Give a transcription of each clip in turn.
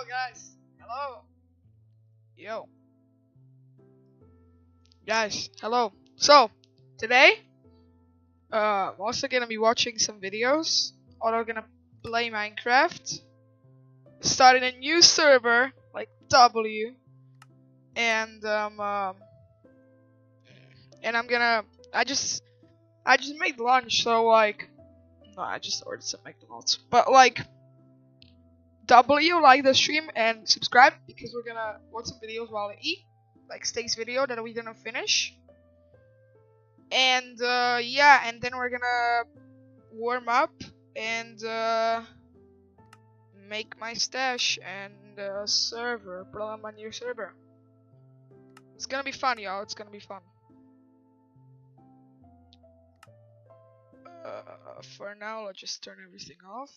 guys. Hello. Yo. Guys, hello. So, today, I'm also gonna be watching some videos. Also gonna play Minecraft. Starting a new server, like W. And, and I just made lunch, so like, no, I just ordered some McDonald's. But like, W, like the stream and subscribe because we're gonna watch some videos while I eat, like Steak's video that we're gonna finish. And yeah, and then we're gonna warm up and make my stash and server, put on my new server. It's gonna be fun, y'all. It's gonna be fun. For now, let's just turn everything off.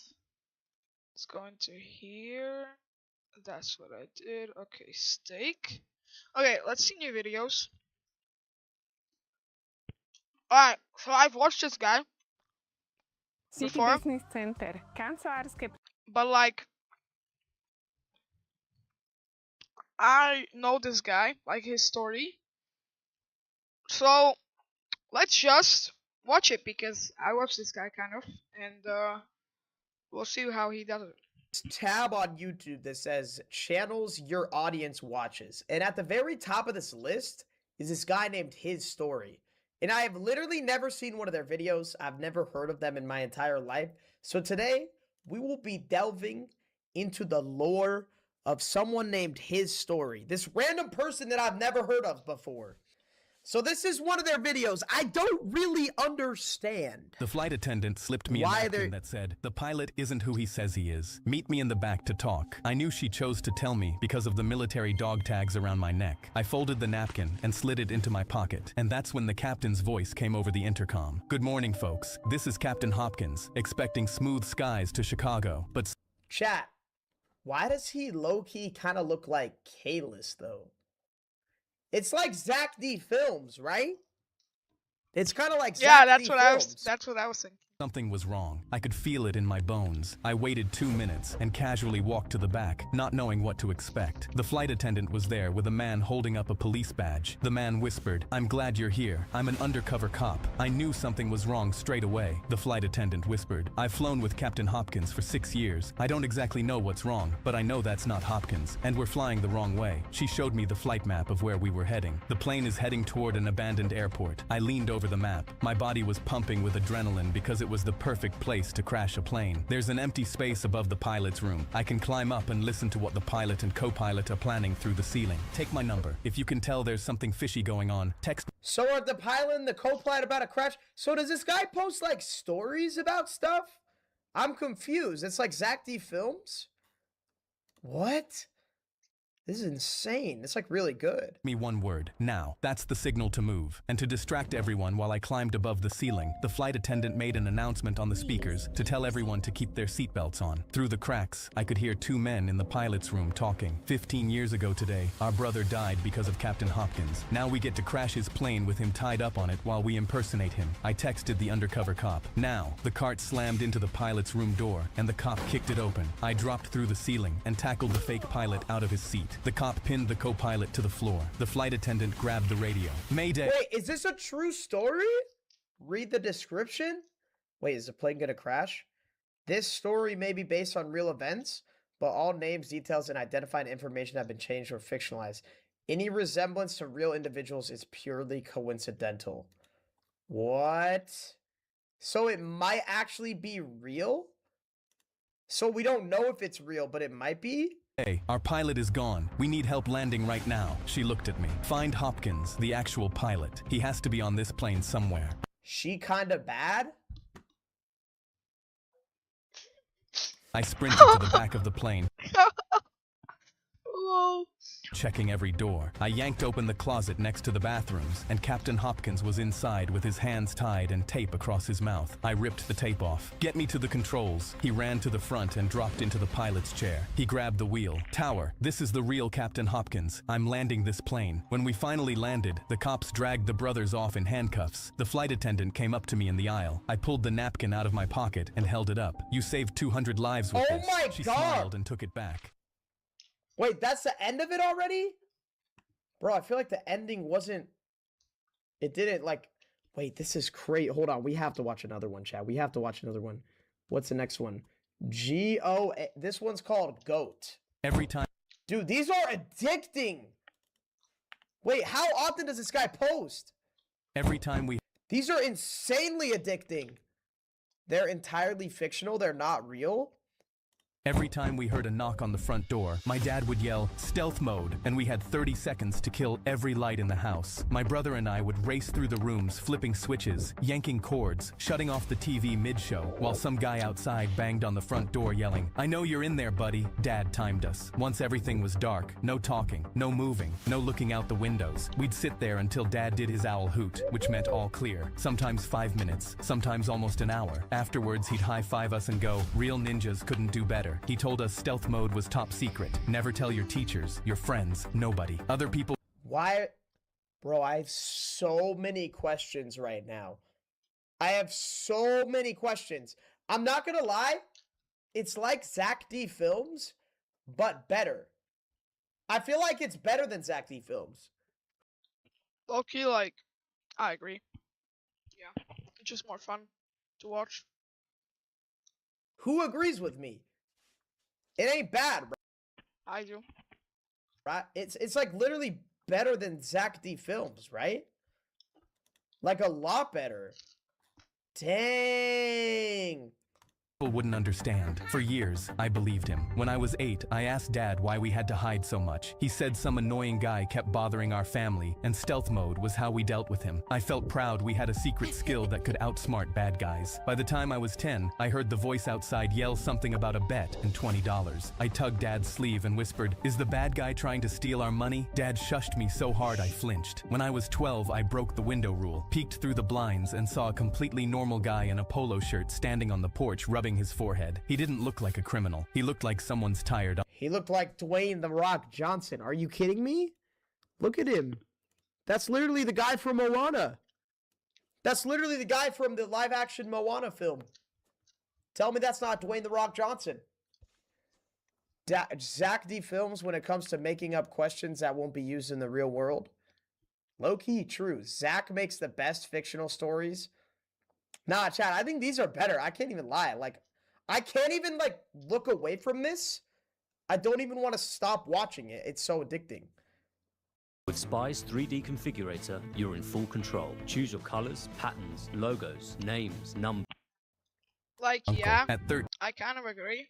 Let's go into here. That's what I did. Okay, Steak. Okay, let's see new videos. Alright, so I've watched this guy City before, Business Center, kancelářské. but like, I know this guy, like his story. So, let's just watch it because I watch this guy kind of, and we'll see how he does it. Tab on YouTube that says channels your audience watches. And at the very top of this list is this guy named His Story. And I have literally never seen one of their videos. I've never heard of them in my entire life. So today we will be delving into the lore of someone named His Story. This random person that I've never heard of before. So this is one of their videos. I don't really understand. The flight attendant slipped me a napkin that said, "The pilot isn't who he says he is. Meet me in the back to talk." I knew she chose to tell me because of the military dog tags around my neck. I folded the napkin and slid it into my pocket, and that's when the captain's voice came over the intercom. "Good morning, folks. This is Captain Hopkins, expecting smooth skies to Chicago, but..." Chat, why does he low-key kind of look like Kalis, though? It's like Zach D Films, right? It's kind of like Yeah, Zach that's D what Films. that's what I was thinking. Something was wrong. I could feel it in my bones. I waited 2 minutes and casually walked to the back, not knowing what to expect. The flight attendant was there with a man holding up a police badge. The man whispered, "I'm glad you're here. I'm an undercover cop." I knew something was wrong straight away. The flight attendant whispered, "I've flown with Captain Hopkins for 6 years. I don't exactly know what's wrong, but I know that's not Hopkins, and we're flying the wrong way." She showed me the flight map of where we were heading. The plane is heading toward an abandoned airport. I leaned over the map. My body was pumping with adrenaline because it was the perfect place to crash a plane. There's an empty space above the pilot's room. I can climb up and listen to what the pilot and co-pilot are planning through the ceiling. Take my number. If you can tell there's something fishy going on, text. So are the pilot and the co-pilot about to crash? So does this guy post like stories about stuff? I'm confused. It's like Zach D Films? What? This is insane. It's like really good. Me one word. Now. That's the signal to move. And to distract everyone while I climbed above the ceiling, the flight attendant made an announcement on the speakers to tell everyone to keep their seatbelts on. Through the cracks, I could hear 2 men in the pilot's room talking. 15 years ago today, our brother died because of Captain Hopkins. Now we get to crash his plane with him tied up on it while we impersonate him. I texted the undercover cop. Now, the cart slammed into the pilot's room door, and the cop kicked it open. I dropped through the ceiling and tackled the fake pilot out of his seat. The cop pinned the co-pilot to the floor. The flight attendant grabbed the radio. "Mayday." Wait, is this a true story? Read the description. Wait, is the plane gonna crash? This story may be based on real events, but all names, details, and identifying information have been changed or fictionalized. Any resemblance to real individuals is purely coincidental. What? So it might actually be real? So we don't know if it's real, but it might be? "Hey, our pilot is gone. We need help landing right now." She looked at me. "Find Hopkins, the actual pilot. He has to be on this plane somewhere." She kinda bad? I sprinted to the back of the plane, Whoa. checking every door. I yanked open the closet next to the bathrooms, and Captain Hopkins was inside with his hands tied and tape across his mouth. I ripped the tape off. "Get me to the controls." He ran to the front and dropped into the pilot's chair. He grabbed the wheel. "Tower, this is the real Captain Hopkins. I'm landing this plane." When we finally landed, the cops dragged the brothers off in handcuffs. The flight attendant came up to me in the aisle. I pulled the napkin out of my pocket and held it up. "You saved 200 lives with Oh this." my She God. smiled and took it back. Wait, that's the end of it already? Bro, I feel like the ending wasn't... It didn't, like... Wait, this is crazy. Hold on, we have to watch another one, chat. We have to watch another one. What's the next one? G-O-A... This one's called GOAT. Every time Dude, these are addicting! Wait, how often does this guy post? we These are insanely addicting. They're entirely fictional. They're not real. Every time we heard a knock on the front door, my dad would yell, "Stealth mode," and we had 30 seconds to kill every light in the house. My brother and I would race through the rooms, flipping switches, yanking cords, shutting off the TV mid-show, while some guy outside banged on the front door yelling, "I know you're in there, buddy." Dad timed us. Once everything was dark, no talking, no moving, no looking out the windows. We'd sit there until Dad did his owl hoot, which meant all clear. Sometimes 5 minutes, sometimes almost an hour. Afterwards, he'd high-five us and go, "Real ninjas couldn't do better." He told us stealth mode was top secret. Never tell your teachers, your friends, nobody. Other people. Why? Bro, I have so many questions right now. I have so many questions. I'm not gonna lie. It's like Zach D Films, but better. I feel like it's better than Zach D Films. Low-key, like, I agree. Yeah, it's just more fun to watch. Who agrees with me? It ain't bad, bro. I do. Right? It's like literally better than Zach D Films, right? Like a lot better. Dang. Wouldn't understand. For years, I believed him. When I was 8, I asked Dad why we had to hide so much. He said some annoying guy kept bothering our family, and stealth mode was how we dealt with him. I felt proud we had a secret skill that could outsmart bad guys. By the time I was 10, I heard the voice outside yell something about a bet and $20. I tugged Dad's sleeve and whispered, "Is the bad guy trying to steal our money?" Dad shushed me so hard I flinched. When I was 12, I broke the window rule, peeked through the blinds, and saw a completely normal guy in a polo shirt standing on the porch rubbing his forehead. He didn't look like a criminal. He looked like someone's tired. He looked like Dwayne The Rock Johnson. Are you kidding me? Look at him. That's literally the guy from Moana. That's literally the guy from the live action Moana film. Tell me that's not Dwayne The Rock Johnson. Zach D Films, when it comes to making up questions that won't be used in the real world. Low-key true. Zach makes the best fictional stories. Nah, Chad, I think these are better. I can't even lie. Like, I can't even, like, look away from this. I don't even want to stop watching it. It's so addicting. With Spy's 3D configurator, you're in full control. Choose your colors, patterns, logos, names, numbers. Like, Uncle. yeah, At 13, I kind of agree.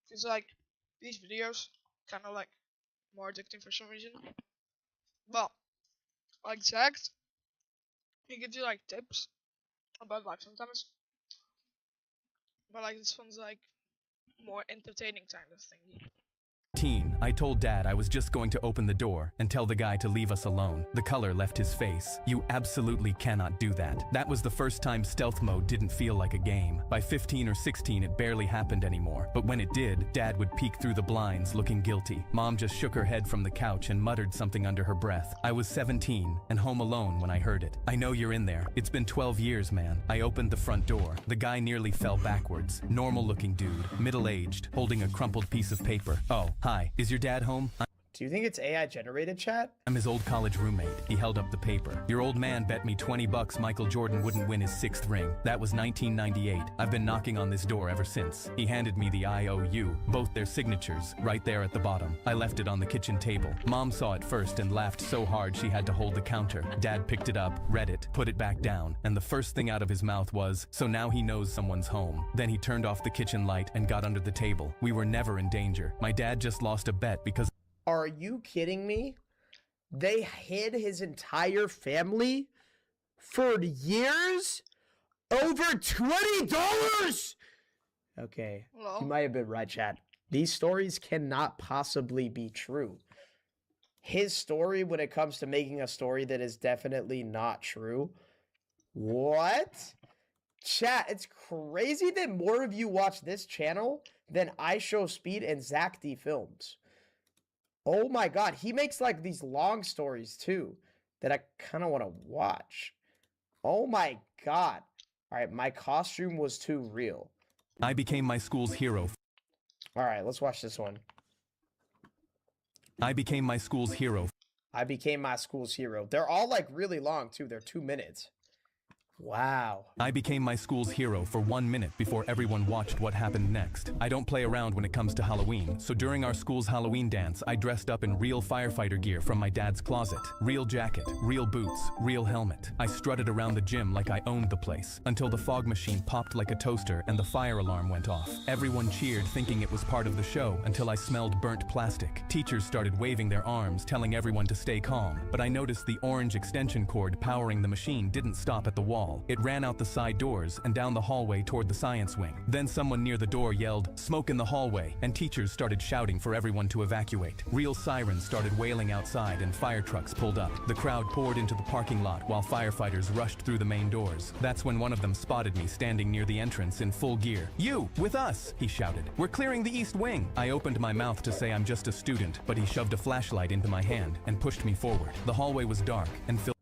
Because, like, these videos kind of, like, more addicting for some reason. Well, like Zach, he gives you, like, tips about life sometimes. But, like, this one's, like, more entertaining kind of thing. I told Dad I was just going to open the door and tell the guy to leave us alone. The color left his face. "You absolutely cannot do that." That was the first time stealth mode didn't feel like a game. By 15 or 16, it barely happened anymore. But when it did, Dad would peek through the blinds looking guilty. Mom just shook her head from the couch and muttered something under her breath. I was 17 and home alone when I heard it. "I know you're in there. It's been 12 years, man." I opened the front door. The guy nearly fell backwards. Normal looking dude, middle-aged, holding a crumpled piece of paper. "Oh, hi. Is your dad home?" Do you think it's AI generated, chat? "I'm his old college roommate." He held up the paper. "Your old man bet me $20 Michael Jordan wouldn't win his 6th ring. That was 1998. I've been knocking on this door ever since." He handed me the IOU, both their signatures, right there at the bottom. I left it on the kitchen table. Mom saw it first and laughed so hard she had to hold the counter. Dad picked it up, read it, put it back down, and the first thing out of his mouth was, "So now he knows someone's home." Then he turned off the kitchen light and got under the table. We were never in danger. My dad just lost a bet because Are you kidding me? They hid his entire family for years? Over $20? Okay, Well, you might have been right, Chad. These stories cannot possibly be true. His story, when it comes to making a story that is definitely not true. What? Chat, it's crazy that more of you watch this channel than iShowSpeed and Zach D Films. Oh my god, he makes like these long stories too that I kind of want to watch. Oh my god. All right, my costume was too real. I became my school's hero. All right, let's watch this one. I became my school's hero. I became my school's hero. They're all like really long too. They're 2 minutes. Wow. I became my school's hero for 1 minute before everyone watched what happened next. I don't play around when it comes to Halloween, so during our school's Halloween dance, I dressed up in real firefighter gear from my dad's closet. Real jacket, real boots, real helmet. I strutted around the gym like I owned the place, until the fog machine popped like a toaster and the fire alarm went off. Everyone cheered thinking it was part of the show until I smelled burnt plastic. Teachers started waving their arms, telling everyone to stay calm, but I noticed the orange extension cord powering the machine didn't stop at the wall. It ran out the side doors and down the hallway toward the science wing. Then someone near the door yelled, "Smoke in the hallway," and teachers started shouting for everyone to evacuate. Real sirens started wailing outside and fire trucks pulled up. The crowd poured into the parking lot while firefighters rushed through the main doors. That's when one of them spotted me standing near the entrance in full gear. "You, with us," he shouted. "We're clearing the east wing." I opened my mouth to say I'm just a student, but he shoved a flashlight into my hand and pushed me forward. The hallway was dark and filled.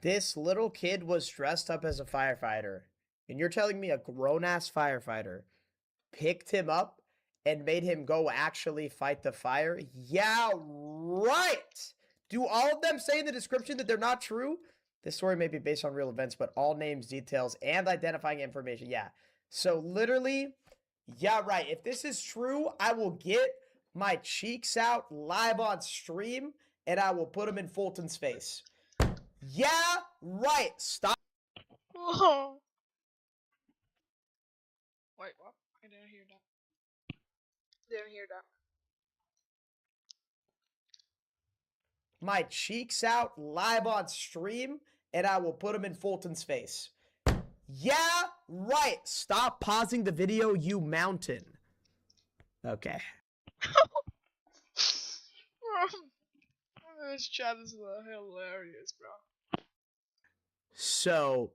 This little kid was dressed up as a firefighter. And you're telling me a grown-ass firefighter picked him up and made him go actually fight the fire? Yeah, right! Do all of them say in the description that they're not true? This story may be based on real events, but all names, details, and identifying information. Yeah. So literally, yeah, right. If this is true, I will get my cheeks out live on stream and I will put them in Fulton's face. Yeah, right. Stop. Whoa. Wait, what? I didn't hear that. Didn't hear that. My cheeks out live on stream and I will put them in Fulton's face. Yeah, right. Stop pausing the video, you mountain. Okay. This chat is hilarious, bro. So,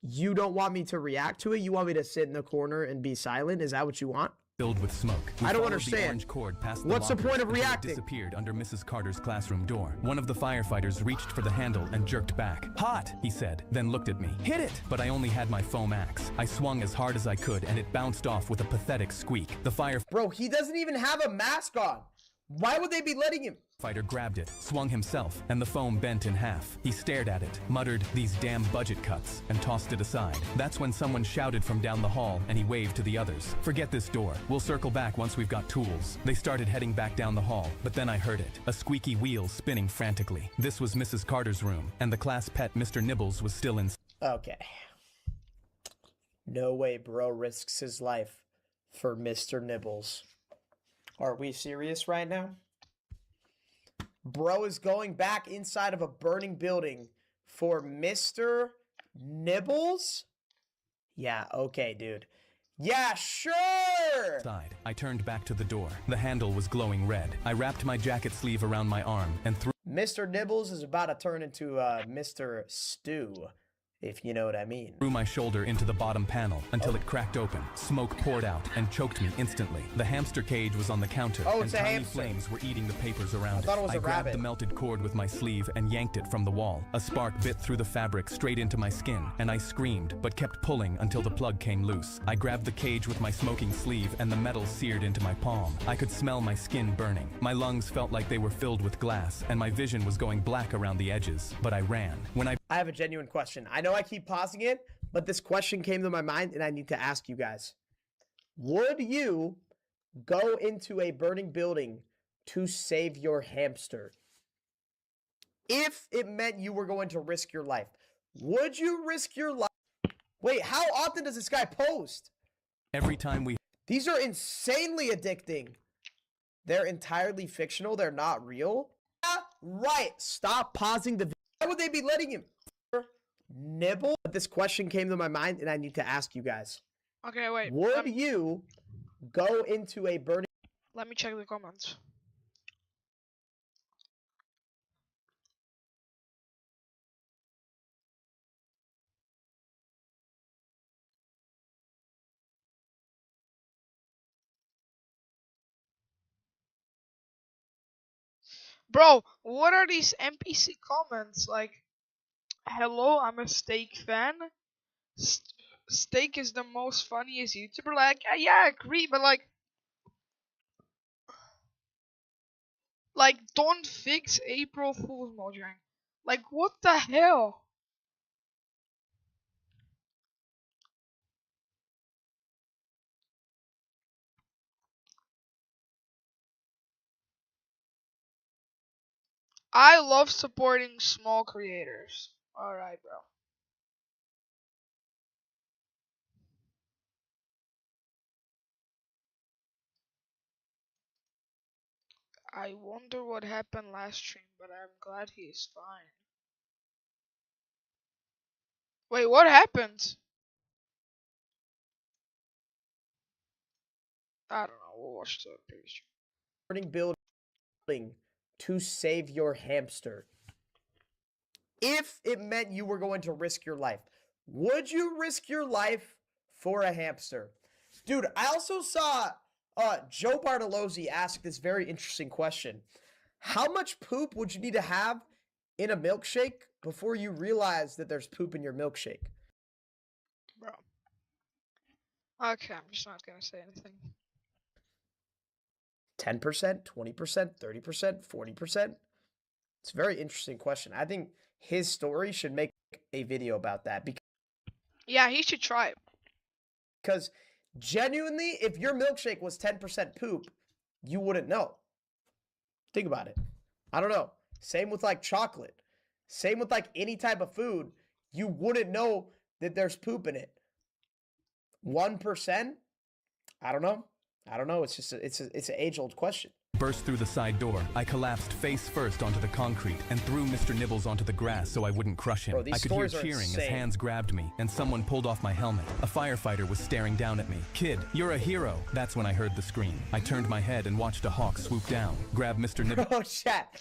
you don't want me to react to it? You want me to sit in the corner and be silent? Is that what you want? Filled with smoke. I don't followed understand. The orange cord past the What's the lockers point of until it reacting? disappeared under Mrs. Carter's classroom door. One of the firefighters reached for the handle and jerked back. "Hot," he said, then looked at me. "Hit it!" But I only had my foam axe. I swung as hard as I could and it bounced off with a pathetic squeak. The Bro, he doesn't even have a mask on. Why would they be letting him? firefighter grabbed it, swung himself, and the foam bent in half. He stared at it, muttered, "These damn budget cuts," and tossed it aside. That's when someone shouted from down the hall and he waved to the others. "Forget this door. We'll circle back once we've got tools." They started heading back down the hall, but then I heard it. A squeaky wheel spinning frantically. This was Mrs. Carter's room, and the class pet Mr. Nibbles was still inside. Okay. No way bro risks his life for Mr. Nibbles. Are we serious right now? Bro is going back inside of a burning building for Mr. Nibbles? Yeah, okay, dude. Yeah, sure! I turned back to the door. The handle was glowing red. I wrapped my jacket sleeve around my arm and threw Mr. Nibbles is about to turn into Mr. Stew, if you know what I mean. my shoulder into the bottom panel until it cracked open. Smoke poured out and choked me instantly. The hamster cage was on the counter, Oh, and it's a tiny hamster. flames were eating the papers around thought it was I a grabbed rabbit. the melted cord with my sleeve and yanked it from the wall. A spark bit through the fabric straight into my skin, and I screamed, but kept pulling until the plug came loose. I grabbed the cage with my smoking sleeve, and the metal seared into my palm. I could smell my skin burning. My lungs felt like they were filled with glass, and my vision was going black around the edges. But I ran. When I I have a genuine question. I know I keep pausing it, but this question came to my mind and I need to ask you guys. Would you go into a burning building to save your hamster? If it meant you were going to risk your life, would you risk your life? Wait, how often does this guy post? every time we These are insanely addicting. They're entirely fictional. They're not real. Yeah, right. Stop pausing the video. Why would they be letting him nibble? But this question came to my mind and I need to ask you guys. Okay, wait. Would you go into a burning... Let me check the comments. Bro, what are these NPC comments? Like, hello, I'm a Steak fan. Steak is the most funniest YouTuber. Like, yeah, I agree, but like, Like, don't fix April Fool's Mojang. Like, what the hell? I love supporting small creators. Alright, bro. I wonder what happened last stream, but I'm glad he is fine. Wait, what happened? I don't know. We'll watch the previous stream. Building to save your hamster. If it meant you were going to risk your life, would you risk your life for a hamster? Dude, I also saw Joe Bartolozzi ask this very interesting question. How much poop would you need to have in a milkshake before you realize that there's poop in your milkshake? Bro. Okay, I'm just not gonna say anything. 10%, 20%, 30%, 40%? It's a very interesting question. I think his story should make a video about that. Yeah, he should try it. Because genuinely, if your milkshake was 10% poop, you wouldn't know. Think about it. I don't know. Same with like chocolate. Same with like any type of food. You wouldn't know that there's poop in it. 1%? I don't know. I don't know. It's just it's an age-old question. Burst through the side door. I collapsed face first onto the concrete and threw Mr. Nibbles onto the grass so I wouldn't crush him. Bro, these I could hear stories are cheering as insane. hands grabbed me and someone pulled off my helmet. A firefighter was staring down at me. Kid, you're a hero. That's when I heard the scream. I turned my head and watched a hawk swoop down, grab Mr. Nibbles Oh, chat.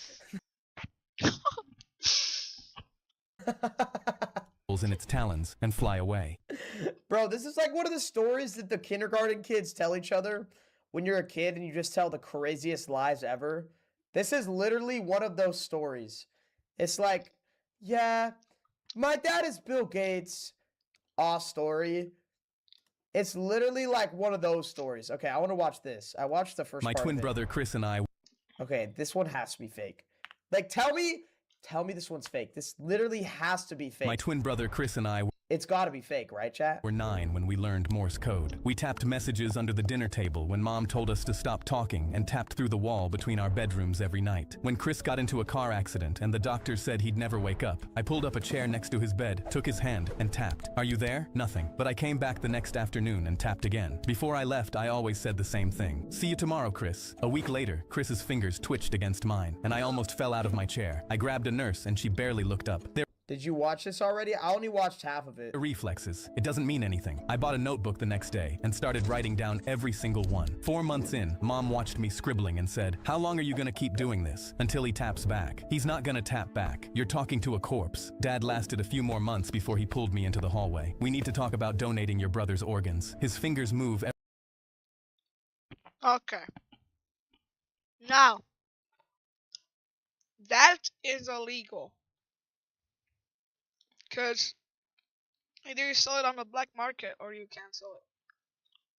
in its talons and fly away. Bro, this is like one of the stories that the kindergarten kids tell each other when you're a kid and you just tell the craziest lies ever. This is literally one of those stories. It's like, yeah, my dad is Bill Gates. Aw, story. It's literally like one of those stories. Okay, I want to watch this. I watched the first My part twin of it. brother Chris and I Okay, this one has to be fake. Like, tell me this one's fake. This literally has to be fake. My twin brother Chris and I It's got to be fake, right, chat? were 9 when we learned Morse code. We tapped messages under the dinner table when Mom told us to stop talking and tapped through the wall between our bedrooms every night. When Chris got into a car accident and the doctor said he'd never wake up, I pulled up a chair next to his bed, took his hand, and tapped. Are you there? Nothing. But I came back the next afternoon and tapped again. Before I left, I always said the same thing. See you tomorrow, Chris. A week later, Chris's fingers twitched against mine, and I almost fell out of my chair. I grabbed a nurse and she barely looked up. Did you watch this already? I only watched half of it. Reflexes. It doesn't mean anything. I bought a notebook the next day and started writing down every single one. 4 months in, Mom watched me scribbling and said, "How long are you gonna keep doing this? Until he taps back." He's not gonna tap back. You're talking to a corpse. Dad lasted a few more months before he pulled me into the hallway. We need to talk about donating your brother's organs. His fingers move Okay. Now, that is illegal. Because either you sell it on the black market or you can't sell it.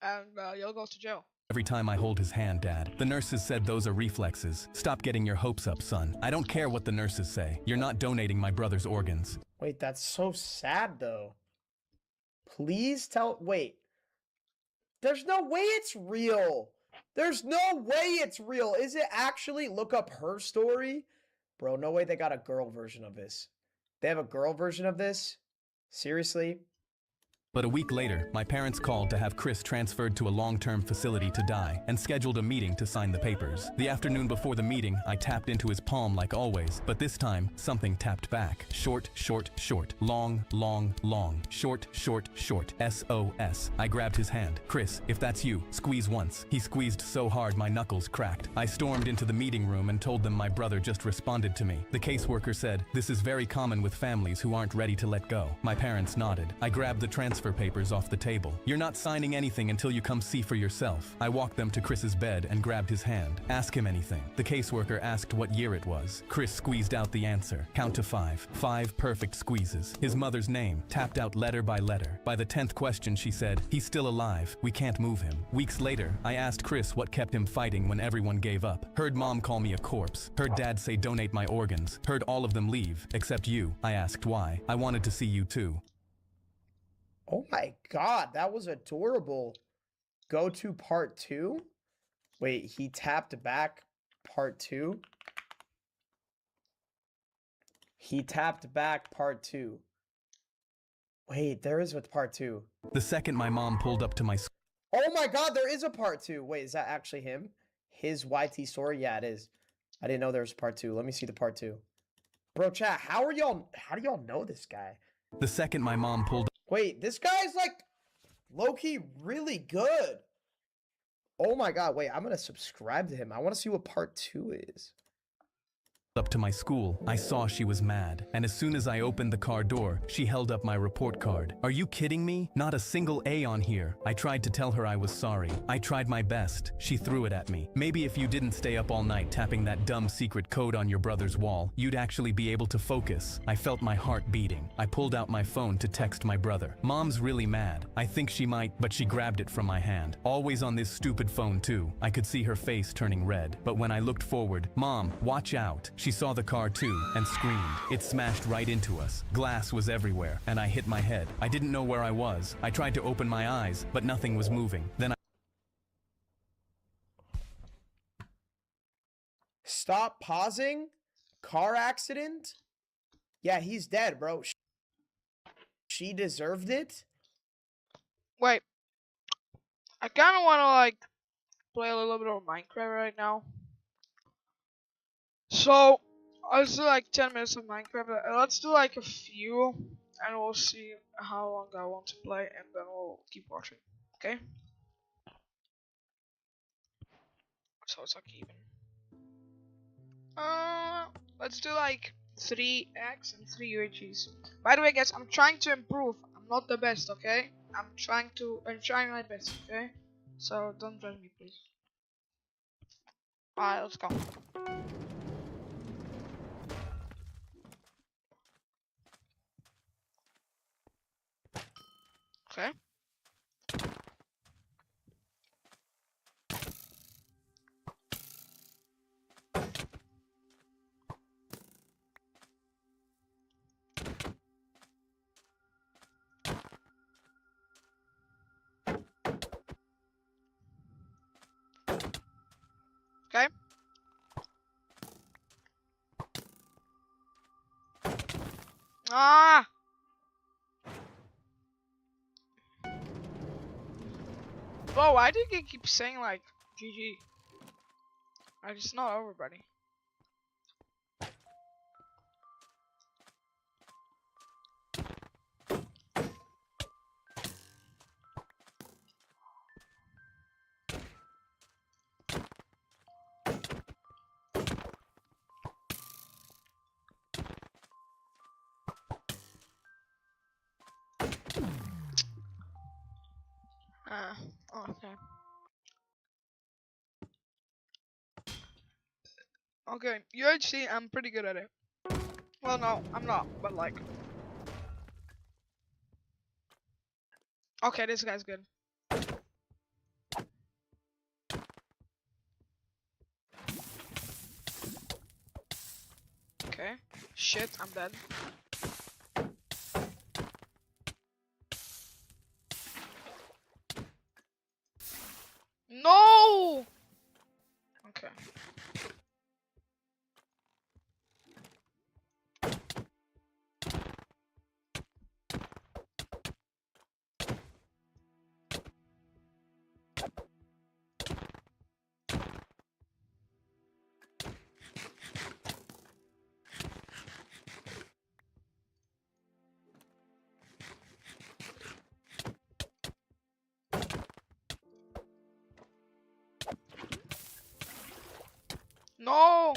And you'll go to jail. every time I hold his hand, Dad. The nurses said those are reflexes. Stop getting your hopes up, son. I don't care what the nurses say. You're not donating my brother's organs. Wait, that's so sad, though. Please tell... Wait. There's no way it's real. There's no way it's real. Is it actually? Look up her story. Bro, no way they got a girl version of this. They have a girl version of this? Seriously? But a week later, my parents called to have Chris transferred to a long-term facility to die and scheduled a meeting to sign the papers. The afternoon before the meeting, I tapped into his palm like always, but this time, something tapped back. Short, short, short. Long, long, long. Short, short, short. SOS. I grabbed his hand. Chris, if that's you, squeeze once. He squeezed so hard my knuckles cracked. I stormed into the meeting room and told them my brother just responded to me. The caseworker said, "This is very common with families who aren't ready to let go." My parents nodded. I grabbed the transfer transfer papers off the table. You're not signing anything until you come see for yourself. I walked them to Chris's bed and grabbed his hand. Ask him anything. The caseworker asked what year it was. Chris squeezed out the answer. Count to 5. 5 perfect squeezes. His mother's name, tapped out letter by letter. By the 10th question, she said, "He's still alive. We can't move him." Weeks later, I asked Chris what kept him fighting when everyone gave up. Heard mom call me a corpse. Heard dad say donate my organs. Heard all of them leave, except you. I asked why. I wanted to see you too. Oh my god, that was adorable. Go to part 2? Wait, he tapped back part 2? He tapped back part 2. Wait, there is a part 2. The second my mom pulled up to my Oh my god, there is a part 2. Wait, is that actually him? His YT story? Yeah, it is. I didn't know there was a part 2. Let me see the part 2. Bro, chat, how do y'all know this guy? The second my mom pulled Wait, this guy's like low-key really good. Oh my god, wait, I'm gonna subscribe to him. I want to see what part 2 is. up to my school, I saw she was mad, and as soon as I opened the car door, she held up my report card. Are you kidding me? Not a single A on here. I tried to tell her I was sorry. I tried my best. She threw it at me. Maybe if you didn't stay up all night tapping that dumb secret code on your brother's wall, you'd actually be able to focus. I felt my heart beating. I pulled out my phone to text my brother. Mom's really mad. I think she might, but she grabbed it from my hand. Always on this stupid phone too. I could see her face turning red, but when I looked forward, "Mom, watch out." She saw the car too and screamed. It smashed right into us. Glass was everywhere, and I hit my head. I didn't know where I was. I tried to open my eyes, but nothing was moving. Then I Stop pausing. Car accident? Yeah, he's dead, bro. She deserved it? Wait. I kind of want to, like, play a little bit of Minecraft right now. So, let's do, like, 10 minutes of Minecraft. Let's do, like, a few, and we'll see how long I want to play, and then we'll keep watching. Okay? So it's like even. Let's do like 3 eggs and 3 UHGs. By the way, guys, I'm trying to improve. I'm not the best, okay? I'm trying my best, okay? So don't judge me, please. Alright, let's go. Okay. Okay. Ah! Whoa, why do you keep saying like GG? Like, it's not over, buddy. Okay. Okay, UHC, I'm pretty good at it. Well, no, I'm not, but like. Okay, this guy's good. Okay. Shit, I'm dead. No! Okay. No!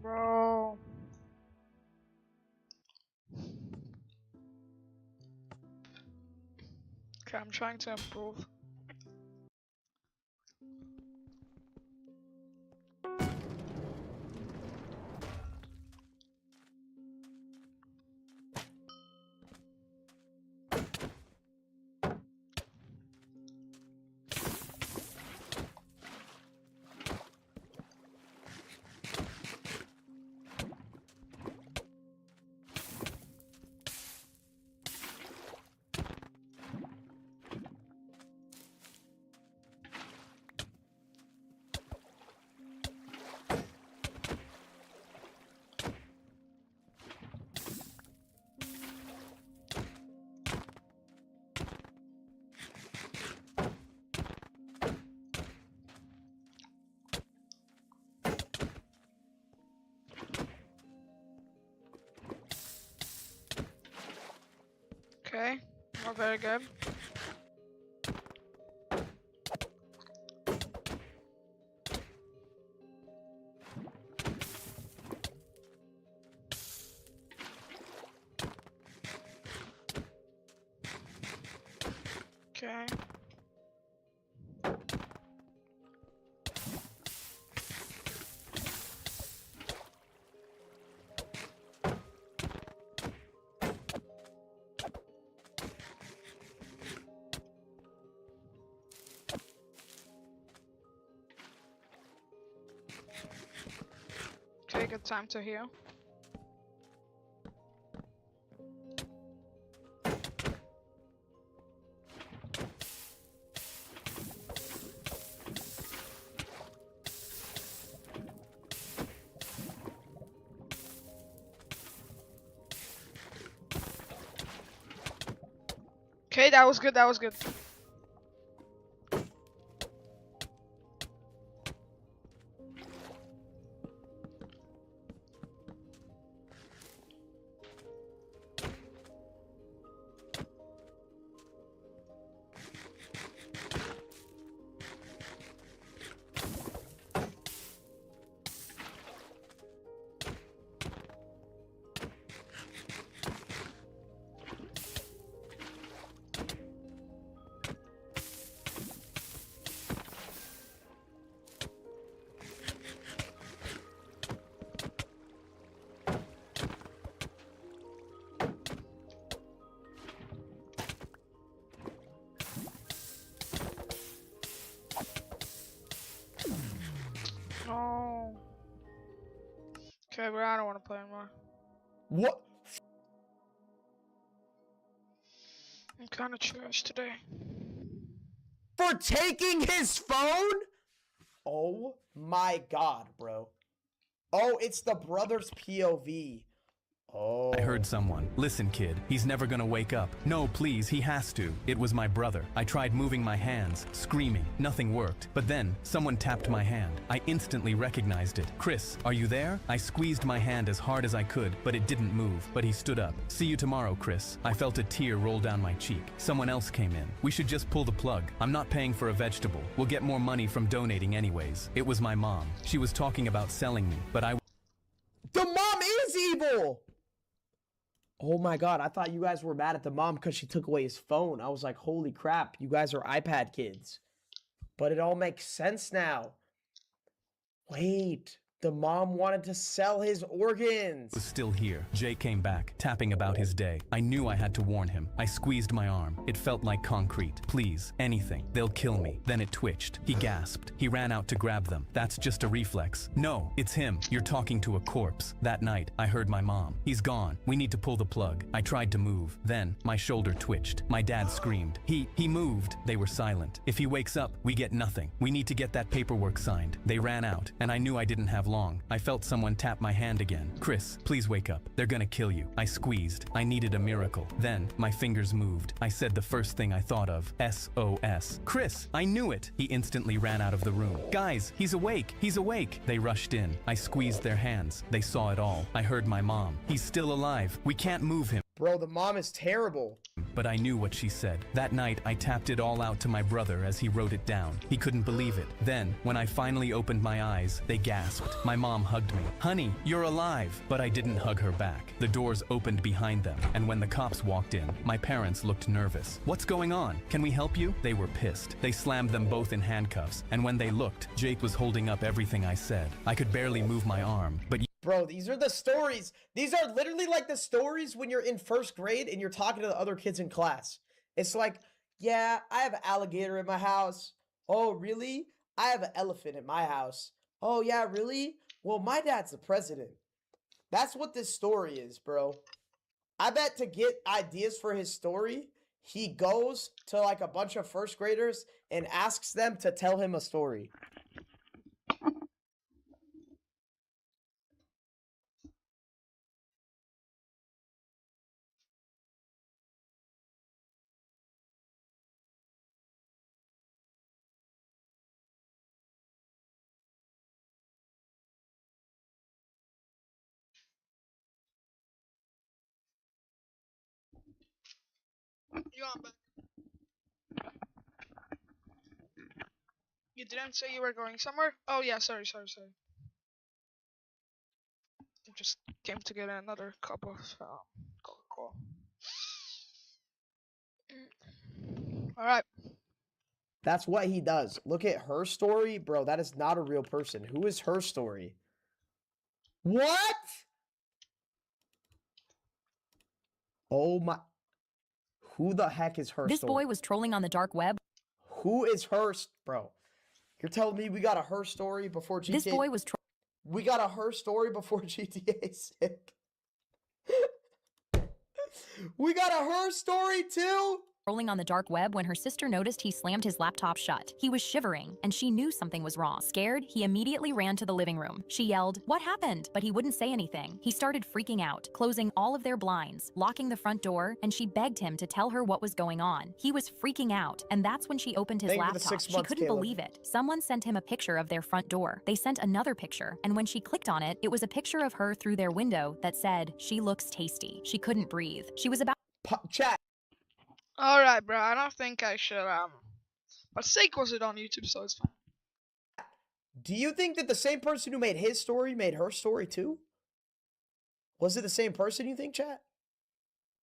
Bro. Okay, I'm trying to improve. Okay, not very good. Okay. Okay, good time to heal. Okay, that was good, that was good. Oh. Okay, but I don't want to play anymore. What? I'm kind of trash today. For taking his phone? Oh my god, bro. Oh, it's the brother's POV. Oh. I heard someone. Listen, kid, he's never gonna wake up. No, please, he has to. It was my brother. I tried moving my hands, screaming. Nothing worked. But then, someone tapped my hand. I instantly recognized it. Chris, are you there? I squeezed my hand as hard as I could, but it didn't move. But he stood up. See you tomorrow, Chris. I felt a tear roll down my cheek. Someone else came in. We should just pull the plug. I'm not paying for a vegetable. We'll get more money from donating anyways. It was my mom. She was talking about selling me, but I... The mom is evil! Oh my god, I thought you guys were mad at the mom because she took away his phone. I was like, holy crap, you guys are iPad kids. But it all makes sense now. Wait, the mom wanted to sell his organs. was still here. Jay came back, tapping about his day. I knew I had to warn him. I squeezed my arm. It felt like concrete. Please, anything. They'll kill me. Then it twitched. He gasped. He ran out to grab them. That's just a reflex. No, it's him. You're talking to a corpse. That night, I heard my mom. He's gone. We need to pull the plug. I tried to move. Then, my shoulder twitched. My dad screamed. He moved. They were silent. If he wakes up, we get nothing. We need to get that paperwork signed. They ran out, and I knew I didn't have long. I felt someone tap my hand again. Chris, please wake up. They're gonna kill you. I squeezed. I needed a miracle. Then, my fingers moved. I said the first thing I thought of. SOS. Chris, I knew it. He instantly ran out of the room. Guys, he's awake. He's awake. They rushed in. I squeezed their hands. They saw it all. I heard my mom. He's still alive. We can't move him. Bro, the mom is terrible. but I knew what she said. That night, I tapped it all out to my brother as he wrote it down. He couldn't believe it. Then, when I finally opened my eyes, they gasped. My mom hugged me. "Honey, you're alive!" But I didn't hug her back. The doors opened behind them, and when the cops walked in, my parents looked nervous. "What's going on? Can we help you?" They were pissed. They slammed them both in handcuffs, and when they looked, Jake was holding up everything I said. I could barely move my arm, but Bro, these are the stories. These are literally like the stories when you're in first grade and you're talking to the other kids in class. It's like, yeah, I have an alligator in my house. Oh, really? I have an elephant in my house. Oh, yeah, really? Well, my dad's the president. That's what this story is, bro. I bet to get ideas for his story, he goes to like a bunch of first graders and asks them to tell him a story. You on back? You didn't say you were going somewhere? Oh yeah, sorry. I just came to get another cup of Coca-Cola. Alright. That's what he does. Look at her story. Bro, that is not a real person. Who is her story? What? Oh my. Who the heck is her This story? boy was trolling on the dark web. Who is her? Bro, you're telling me we got a her story before GTA? This boy was We got a her story before GTA 6. We got a her story too? trolling on the dark web when her sister noticed he slammed his laptop shut. He was shivering, and she knew something was wrong. Scared, he immediately ran to the living room. She yelled, "What happened?" But he wouldn't say anything. He started freaking out, closing all of their blinds, locking the front door, and she begged him to tell her what was going on. He was freaking out, and that's when she opened his Thank you for the laptop. 6 She months, couldn't Caleb. believe it. Someone sent him a picture of their front door. They sent another picture, and when she clicked on it, it was a picture of her through their window that said, "She looks tasty." She couldn't breathe. She was about Chat. Alright, bro, I don't think I should, but Sake was it on YouTube, so it's fine. Do you think that the same person who made his story made her story too? Was it the same person, you think, chat?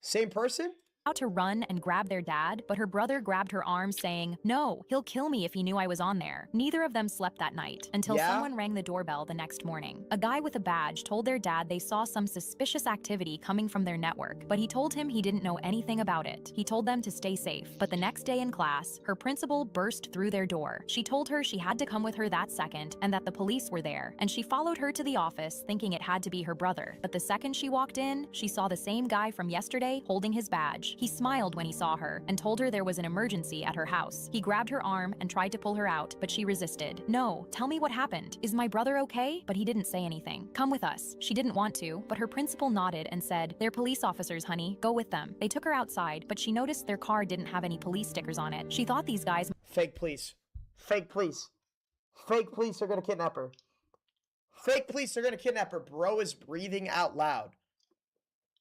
Same person? to run and grab their dad, but her brother grabbed her arm saying, "No, he'll kill me if he knew I was on there." Neither of them slept that night until Yeah? someone rang the doorbell the next morning. A guy with a badge told their dad they saw some suspicious activity coming from their network, but he told him he didn't know anything about it. He told them to stay safe. But the next day in class, her principal burst through their door. She told her she had to come with her that second and that the police were there, and she followed her to the office thinking it had to be her brother. But the second she walked in, she saw the same guy from yesterday holding his badge. He smiled when he saw her and told her there was an emergency at her house. He grabbed her arm and tried to pull her out, but she resisted. "No, tell me what happened. Is my brother okay?" But he didn't say anything. "Come with us." She didn't want to, but her principal nodded and said, "They're police officers, honey. Go with them." They took her outside, but she noticed their car didn't have any police stickers on it. She thought these guys Fake police. Fake police. Fake police are gonna kidnap her. Fake police are gonna kidnap her. Bro is breathing out loud.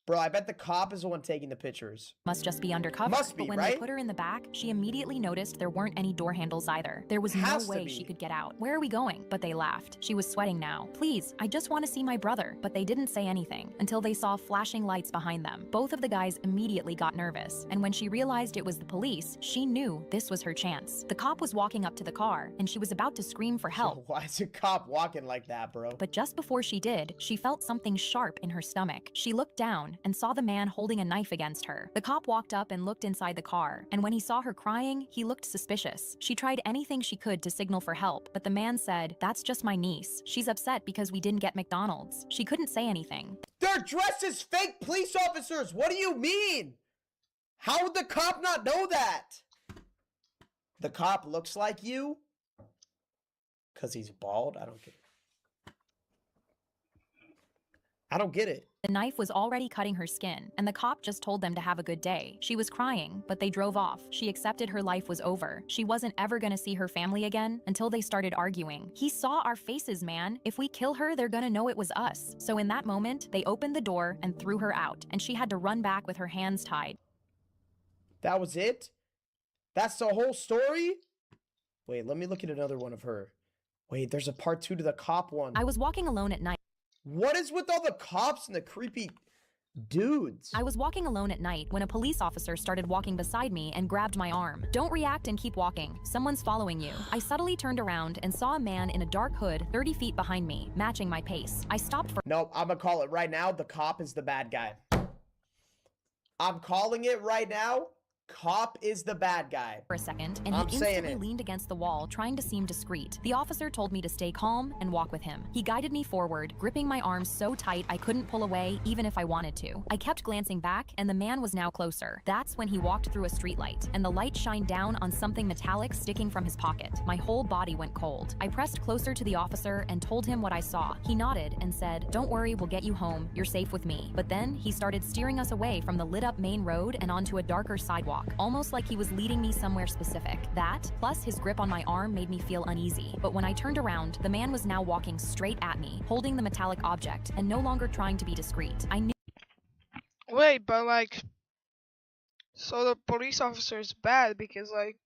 Bro, I bet the cop is the one taking the pictures. must just be undercover. Must be, but when right? they put her in the back, she immediately noticed there weren't any door handles either. There was no Has to way be. she could get out. "Where are we going?" But they laughed. She was sweating now. "Please, I just want to see my brother." But they didn't say anything until they saw flashing lights behind them. Both of the guys immediately got nervous, and when she realized it was the police, she knew this was her chance. The cop was walking up to the car, and she was about to scream for help. Why is a cop walking like that, bro? But just before she did, she felt something sharp in her stomach. She looked down and saw the man holding a knife against her. The cop walked up and looked inside the car, and when he saw her crying, he looked suspicious. She tried anything she could to signal for help, but the man said, "That's just my niece. She's upset because we didn't get McDonald's." She couldn't say anything. They're dressed as fake police officers. What do you mean? How would the cop not know that? The cop looks like you? Because he's bald? I don't get it. I don't get it. The knife was already cutting her skin, and the cop just told them to have a good day. She was crying, but they drove off. She accepted her life was over. She wasn't ever gonna see her family again until they started arguing. "He saw our faces, man. If we kill her, they're gonna know it was us." So in that moment, they opened the door and threw her out, and she had to run back with her hands tied. That was it? That's the whole story? Wait, let me look at another one of her. Wait, there's a part 2 to the cop one. I was walking alone at night. What is with all the cops and the creepy dudes? I was walking alone at night when a police officer started walking beside me and grabbed my arm. Don't react and keep walking. Someone's following you. I subtly turned around and saw a man in a dark hood 30 feet behind me, matching my pace. I stopped for Nope, I'm gonna call it right now. The cop is the bad guy. I'm calling it right now. Cop is the bad guy. a second, and I'm he saying instantly it. leaned against the wall, trying to seem discreet. The officer told me to stay calm and walk with him. He guided me forward, gripping my arms so tight I couldn't pull away even if I wanted to. I kept glancing back, and the man was now closer. That's when he walked through a streetlight, and the light shined down on something metallic sticking from his pocket. My whole body went cold. I pressed closer to the officer and told him what I saw. He nodded and said, "Don't worry, we'll get you home. You're safe with me." But then he started steering us away from the lit-up main road and onto a darker sidewalk, almost like he was leading me somewhere specific. That, plus his grip on my arm, made me feel uneasy. But when I turned around, the man was now walking straight at me, holding the metallic object, and no longer trying to be discreet. I knew Wait, but like, so the police officer is bad because like,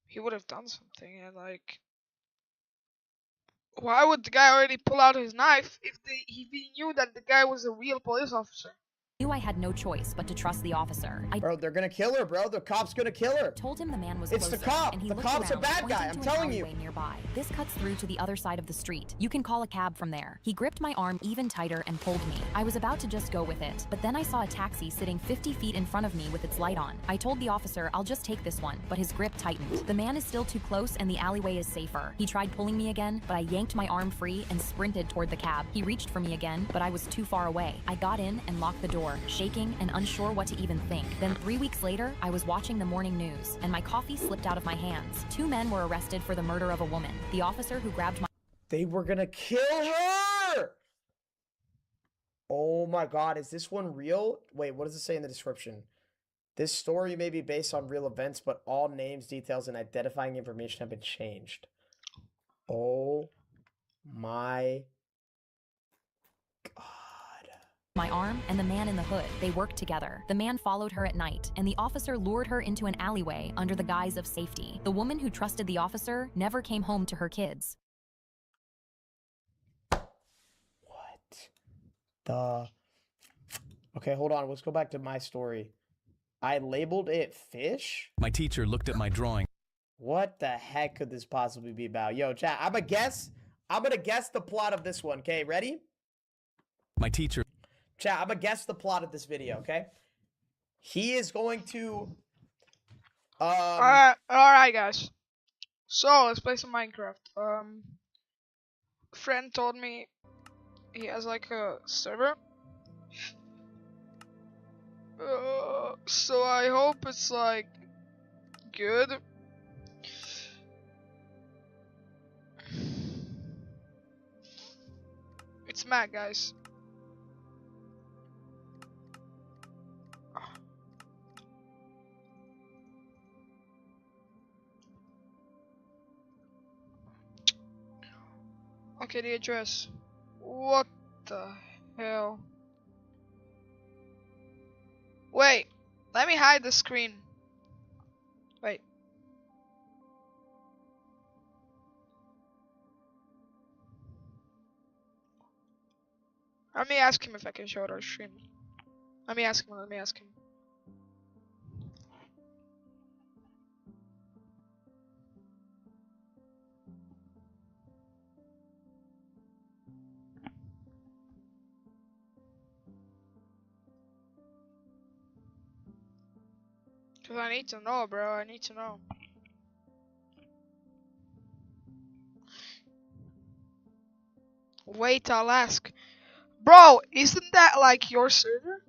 he would have done something, and like, why would the guy already pull out his knife if he knew that the guy was a real police officer? I had no choice but to trust the officer. I Bro, they're gonna kill her, bro. The cop's gonna kill her. told him the man was It's the closer, cop. and he The looked cop's a around, bad guy, pointing I'm to an telling you. alleyway nearby. This cuts through to the other side of the street. You can call a cab from there. He gripped my arm even tighter and pulled me. I was about to just go with it, but then I saw a taxi sitting 50 feet in front of me with its light on. I told the officer I'll just take this one, but his grip tightened. The man is still too close and the alleyway is safer. He tried pulling me again, but I yanked my arm free and sprinted toward the cab. He reached for me again, but I was too far away. I got in and locked the door, shaking and unsure what to even think. Then 3 weeks later, I was watching the morning news, and my coffee slipped out of my hands. 2 men were arrested for the murder of a woman. The officer who grabbed my They were gonna kill her! Oh my god, is this one real? Wait, what does it say in the description? This story may be based on real events, but all names, details, and identifying information have been changed. Oh my god. my arm and the man in the hood. They worked together. The man followed her at night, and the officer lured her into an alleyway under the guise of safety. The woman who trusted the officer never came home to her kids. What the? Okay, hold on. Let's go back to my story. I labeled it fish? My teacher looked at my drawing. What the heck could this possibly be about? Yo, chat, I'm gonna guess the plot of this one, okay? Ready? My teacher Chat, I'm gonna guess the plot of this video, okay? He is going to Alright guys. So let's play some Minecraft. Friend told me he has like a server. So I hope it's like good. It's Matt, guys. Okay, the address. What the hell? Wait, let me hide the screen. Wait. Let me ask him if I can show it on stream. Let me ask him. Cause I need to know, bro. I need to know. Wait, I'll ask. Bro, isn't that like your server?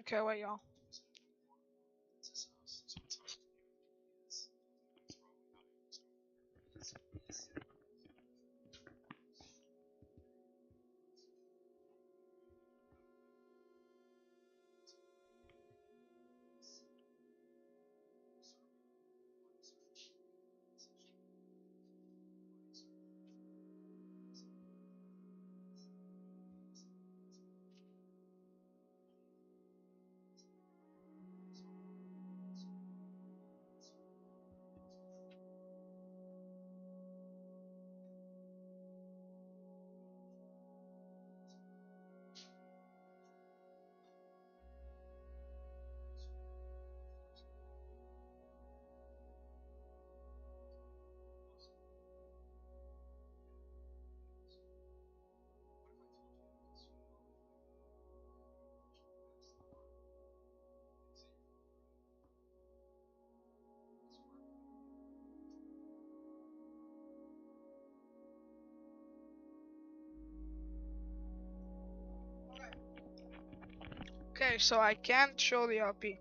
Okay, wait, y'all. Okay, so I can't show the LP.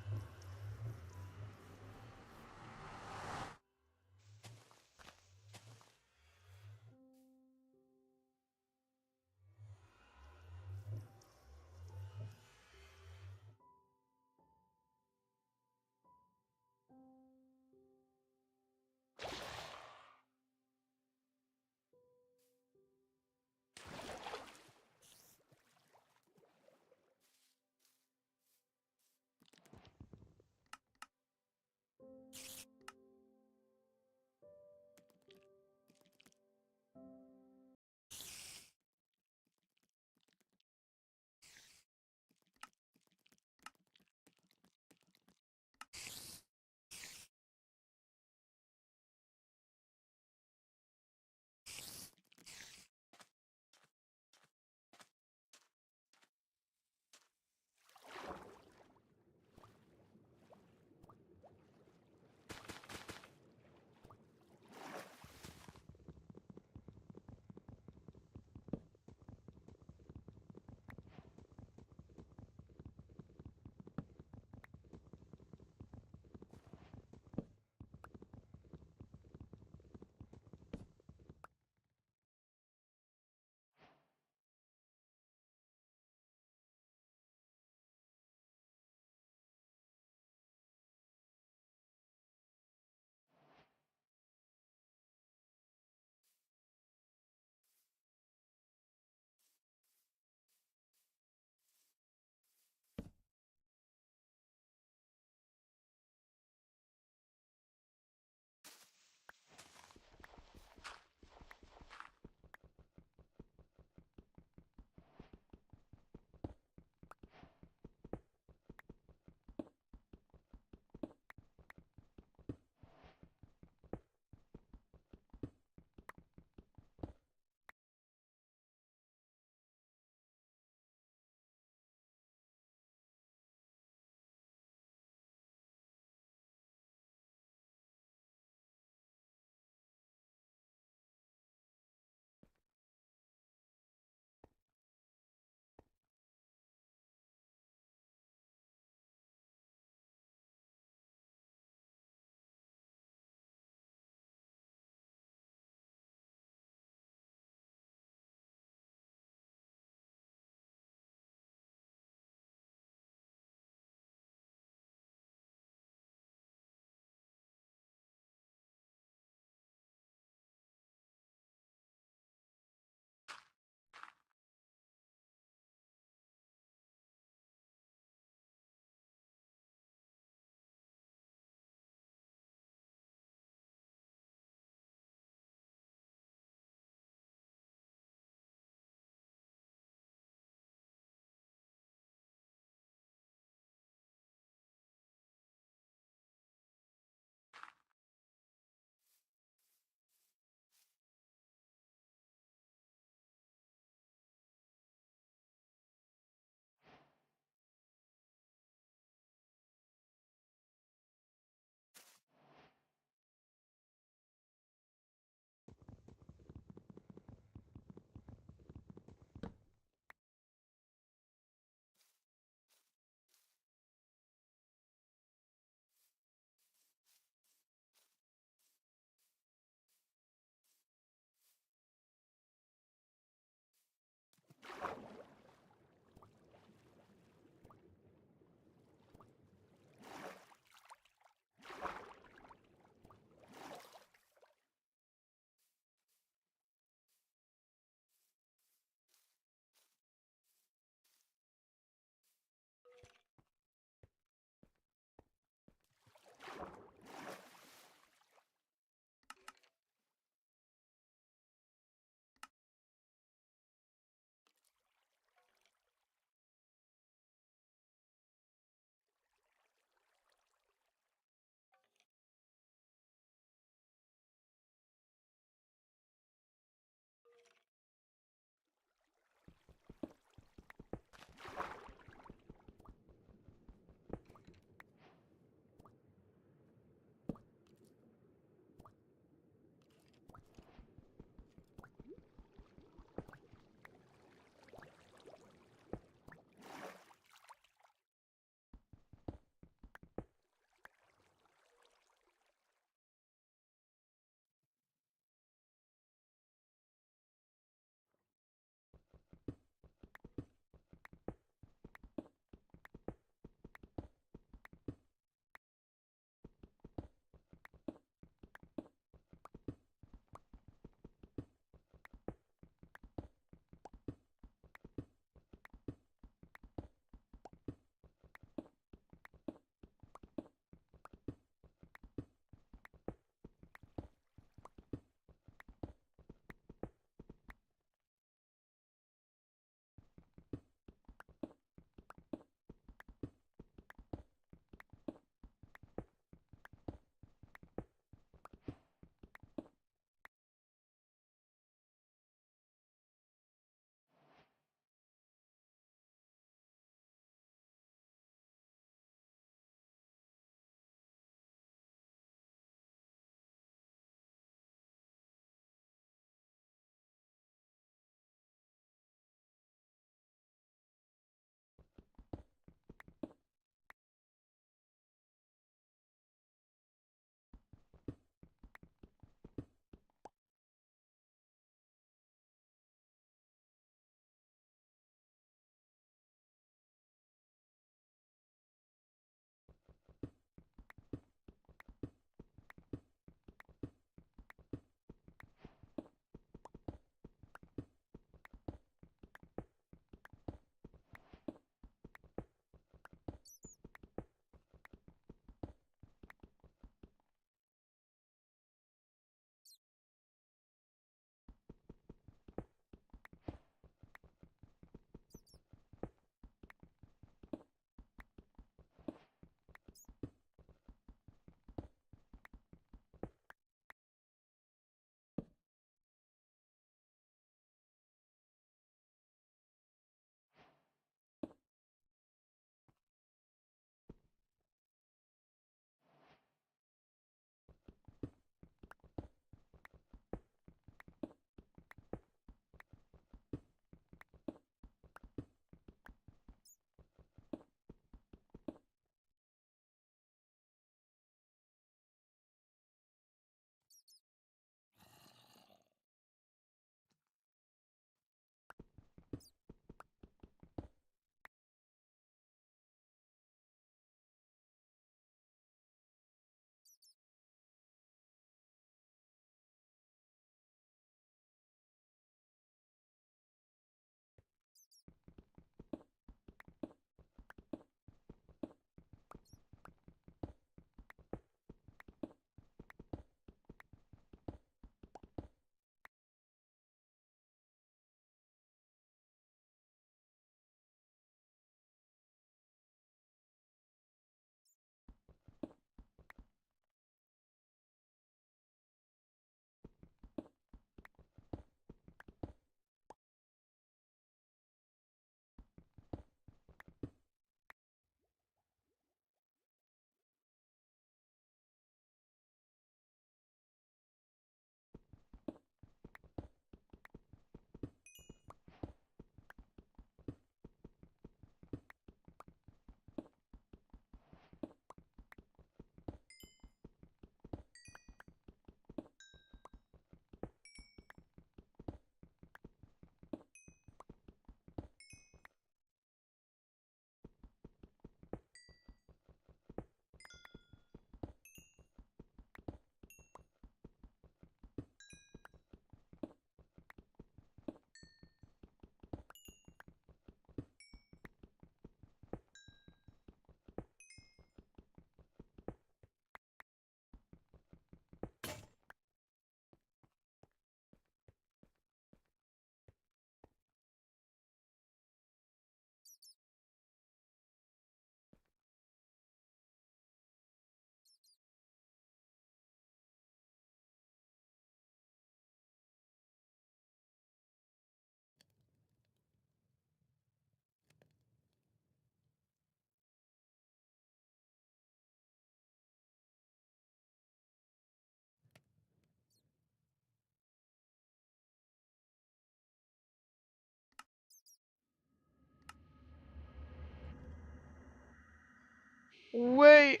Wait.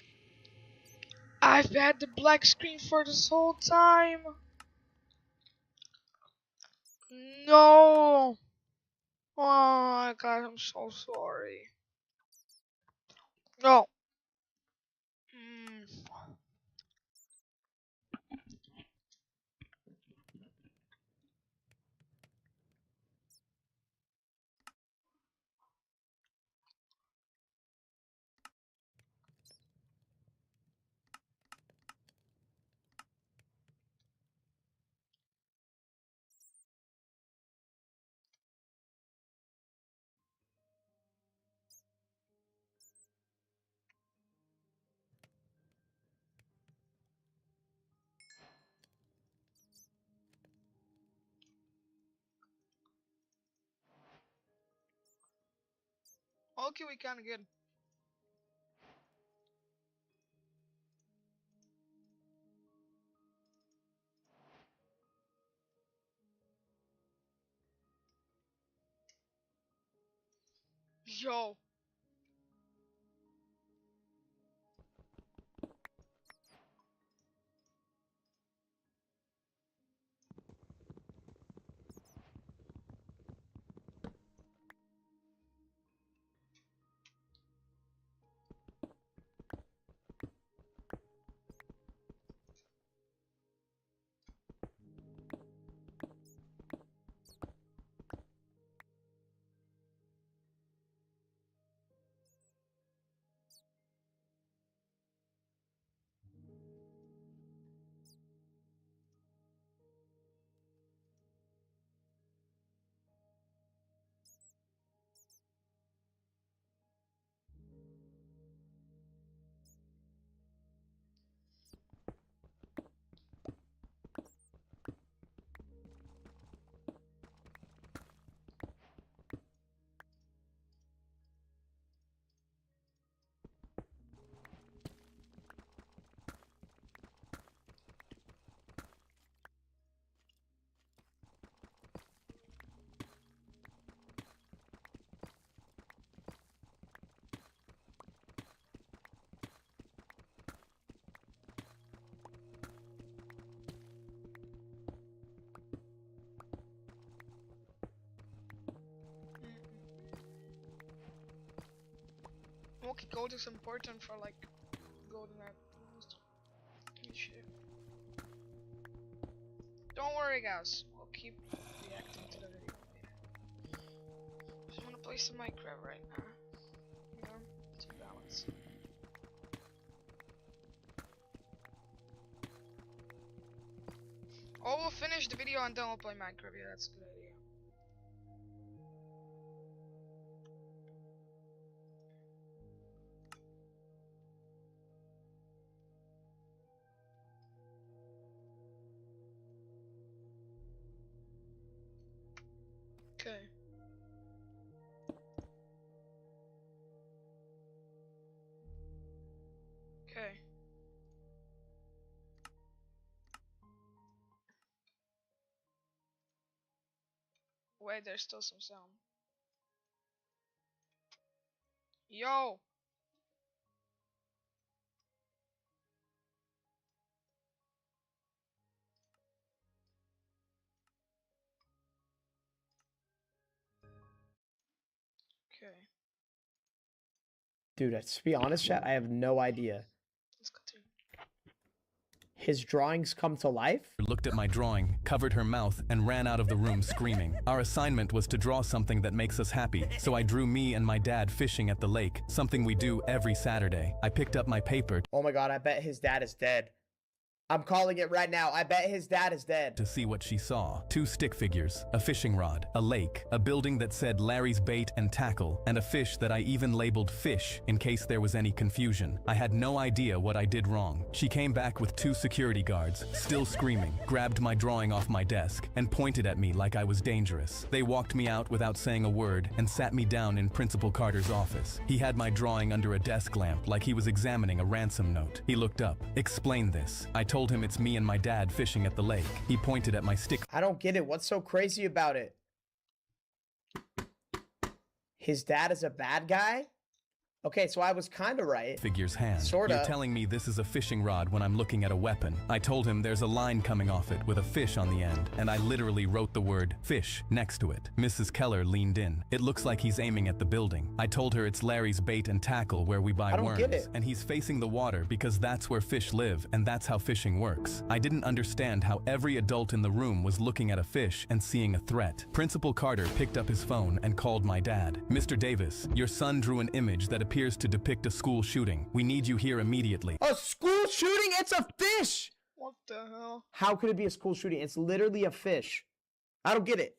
I've had the black screen for this whole time. No. Oh my god, I'm so sorry. No. Okay, we kinda good. Yo. Okay, gold is important for like golden apples. Shit. Don't worry, guys. We'll keep reacting to the video later. Just wanna play some Minecraft right now. You know, to balance. Or we'll finish the video and then we'll play Minecraft. Yeah, that's a good idea. Okay. Okay. Wait, there's still some sound. Yo! Okay. Dude, to be honest, chat, I have no idea. Let's continue. His drawings come to life? Looked at my drawing, covered her mouth, and ran out of the room screaming. Our assignment was to draw something that makes us happy, so I drew me and my dad fishing at the lake, something we do every Saturday. I picked up my paper Oh my god, I bet his dad is dead. I'm calling it right now. I bet his dad is dead. to see what she saw. 2 stick figures, a fishing rod, a lake, a building that said Larry's Bait and Tackle, and a fish that I even labeled fish in case there was any confusion. I had no idea what I did wrong. She came back with 2 security guards, still screaming, grabbed my drawing off my desk, and pointed at me like I was dangerous. They walked me out without saying a word and sat me down in Principal Carter's office. He had my drawing under a desk lamp like he was examining a ransom note. He looked up. "Explain this." I told him it's me and my dad fishing at the lake. He pointed at my stick. I don't get it. What's so crazy about it? His dad is a bad guy? Okay, so I was kind of right. Figure's hand. Sorta. You're telling me this is a fishing rod when I'm looking at a weapon. I told him there's a line coming off it with a fish on the end, and I literally wrote the word fish next to it. Mrs. Keller leaned in. It looks like he's aiming at the building. I told her it's Larry's bait and tackle where we buy I don't worms, get it. and he's facing the water because that's where fish live, and that's how fishing works. I didn't understand how every adult in the room was looking at a fish and seeing a threat. Principal Carter picked up his phone and called my dad. Mr. Davis, your son drew an image that appears to depict a school shooting. We need you here immediately. A school shooting? It's a fish! What the hell? How could it be a school shooting? It's literally a fish. I don't get it.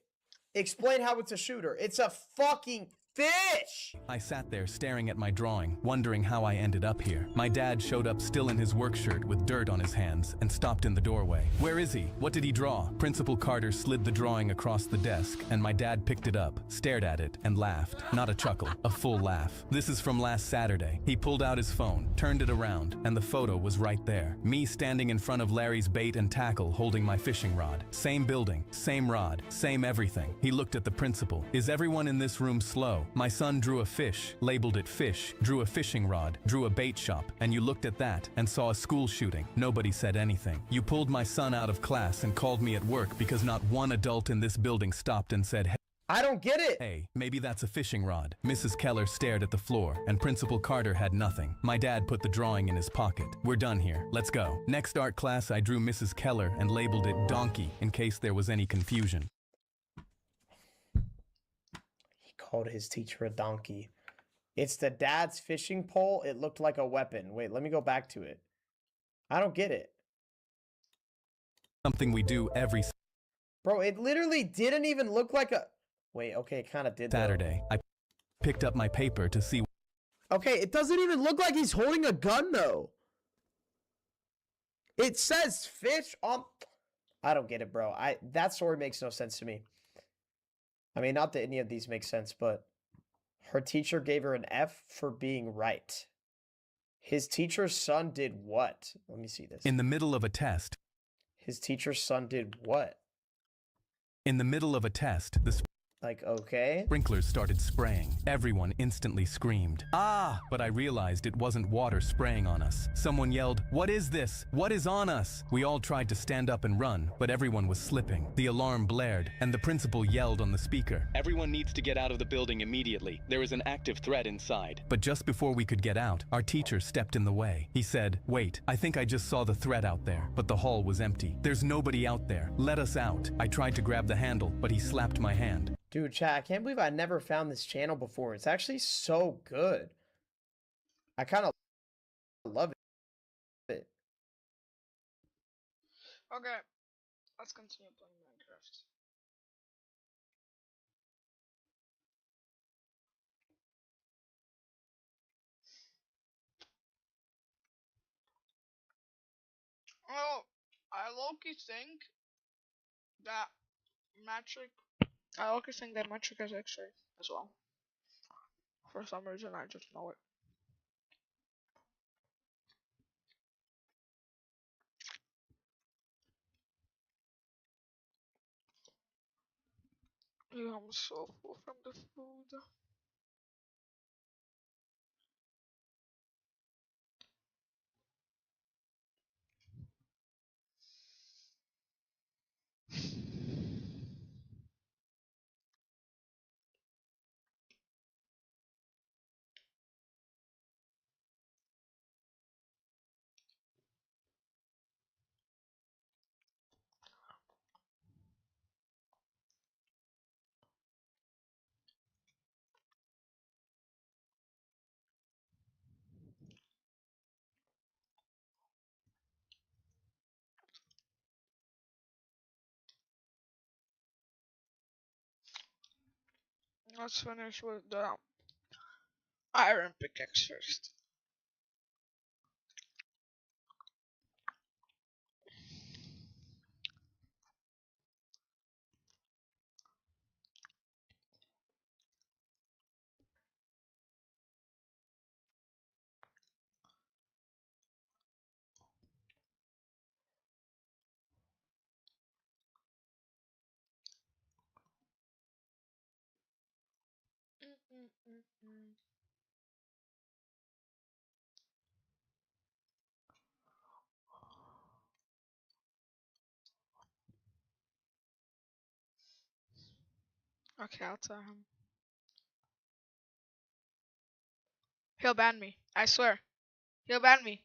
Explain how it's a shooter. It's a fucking fish! I sat there staring at my drawing, wondering how I ended up here. My dad showed up still in his work shirt with dirt on his hands and stopped in the doorway. Where is he? What did he draw? Principal Carter slid the drawing across the desk, and my dad picked it up, stared at it, and laughed. Not a chuckle, a full laugh. This is from last Saturday. He pulled out his phone, turned it around, and the photo was right there. Me standing in front of Larry's bait and tackle holding my fishing rod. Same building, same rod, same everything. He looked at the principal. Is everyone in this room slow? My son drew a fish, labeled it fish, drew a fishing rod, drew a bait shop, and you looked at that and saw a school shooting. Nobody said anything. You pulled my son out of class and called me at work because not one adult in this building stopped and said, I don't get it. hey, maybe that's a fishing rod. Mrs. Keller stared at the floor, and Principal Carter had nothing. My dad put the drawing in his pocket. We're done here. Let's go. Next art class, I drew Mrs. Keller and labeled it donkey in case there was any confusion. Called his teacher a donkey. It's the dad's fishing pole. It looked like a weapon. Wait, let me go back to it. I don't get it. Something we do every Bro, it literally didn't even look like a... Wait, okay, it kind of did though. Saturday. I picked up my paper to see. Okay, it doesn't even look like he's holding a gun though. It says fish on... I don't get it, bro. That story makes no sense to me. I mean, not that any of these make sense, but her teacher gave her an F for being right. His teacher's son did what? Let me see this. In the middle of a test. His teacher's son did what? In the middle of a test, the Like, okay. sprinklers started spraying. Everyone instantly screamed, "Ah!" But I realized it wasn't water spraying on us. Someone yelled, "What is this? What is on us?" We all tried to stand up and run, but everyone was slipping. The alarm blared, and the principal yelled on the speaker, "Everyone needs to get out of the building immediately. There is an active threat inside." But just before we could get out, our teacher stepped in the way. He said, "Wait, I think I just saw the threat out there." But the hall was empty. "There's nobody out there. Let us out." I tried to grab the handle, but he slapped my hand. Dude, chat, I can't believe I never found this channel before. It's actually so good. I kind of love it. Okay, let's continue playing Minecraft. Well, I low-key think that Metric. I low-key think that Metric has X-ray as well. For some reason, I just know it. Yeah, I'm so full from the food. Let's finish with the iron pickaxe first. Okay, I'll tell him. He'll ban me. I swear. He'll ban me.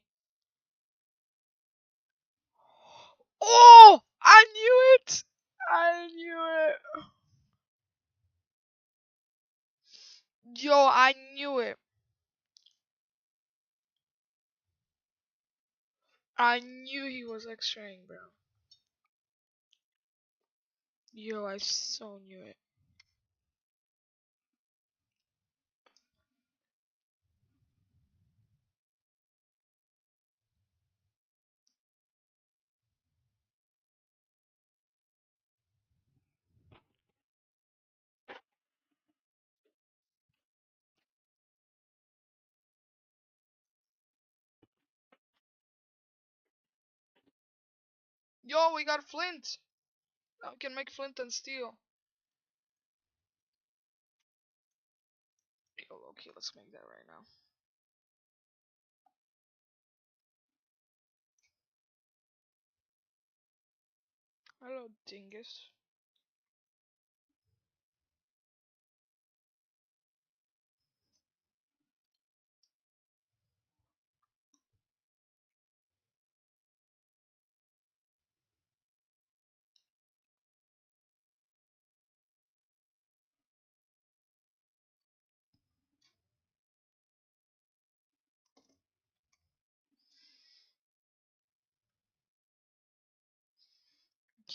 Oh! I knew it! I knew it. Yo, I knew it. I knew he was extraing, bro. Yo, I so knew it. Yo, we got flint. Now we can make flint and steel. Yo, okay, let's make that right now. Hello, dingus.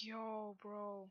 Yo, bro.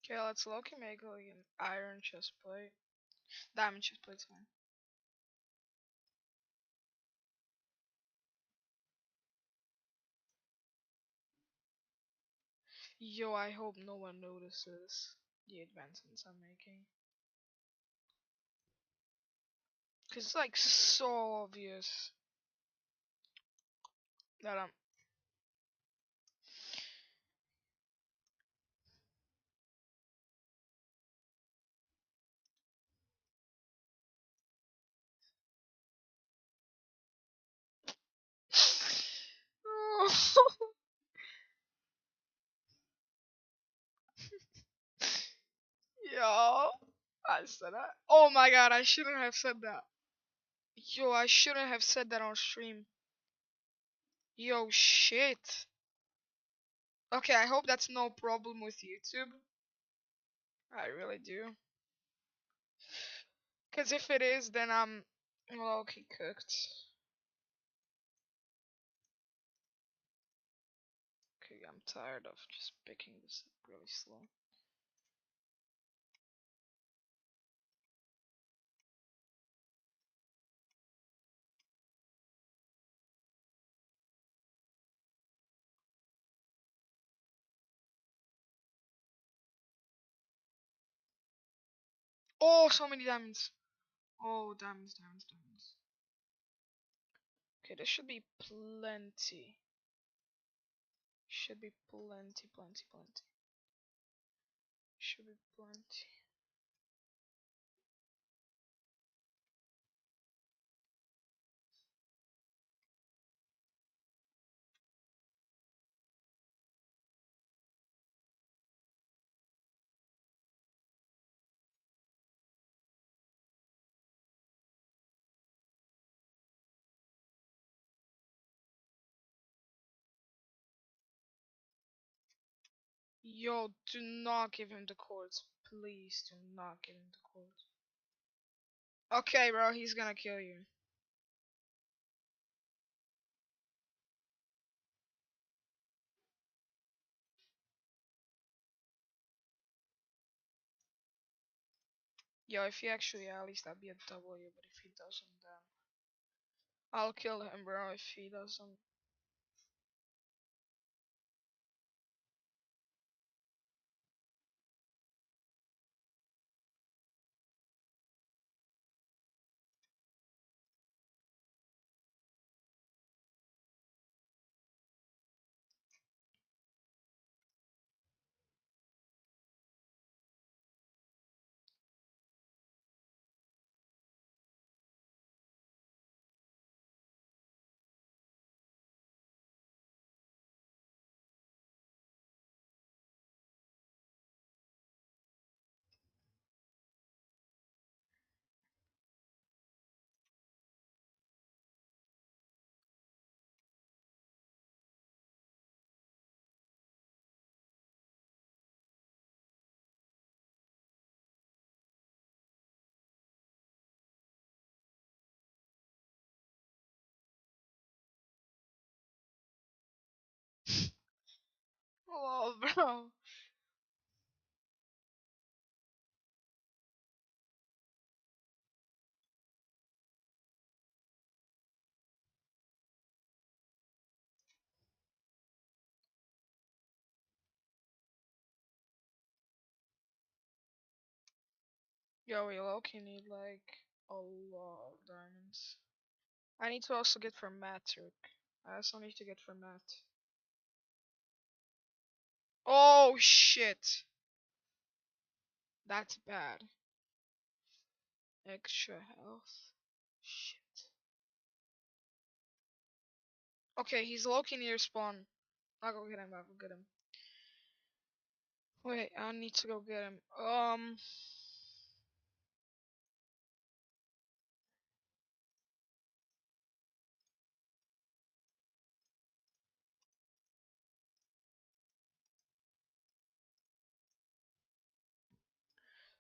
Okay, let's Loki make like an iron chest plate. Diamond chest plate's fine. Yo, I hope no one notices the advancements I'm making. Cause it's like so obvious that I'm. Yo, I said that. Oh my god, I shouldn't have said that. Yo, I shouldn't have said that on stream. Yo, shit. Okay, I hope that's no problem with YouTube. I really do. Cause if it is, then I'm low-key cooked. Okay, I'm tired of just picking this up really slow. Oh, so many diamonds. Oh, diamonds, diamonds, diamonds. Okay, there should be plenty. Should be plenty, plenty, plenty. Should be plenty. Yo, do not give him the cords. Please do not give him the cords. Okay, bro, he's gonna kill you. Yo, if he actually, at least that'd be a W, but if he doesn't, then I'll kill him, bro, if he doesn't. Oh, bro. Yo, we low-key need like a lot of diamonds. I need to also get from Matt, Turk. I also need to get from Matt. Oh shit. That's bad. Extra health. Shit. Okay, he's low-key near spawn. I'll go get him. I'll go get him. Wait, I need to go get him.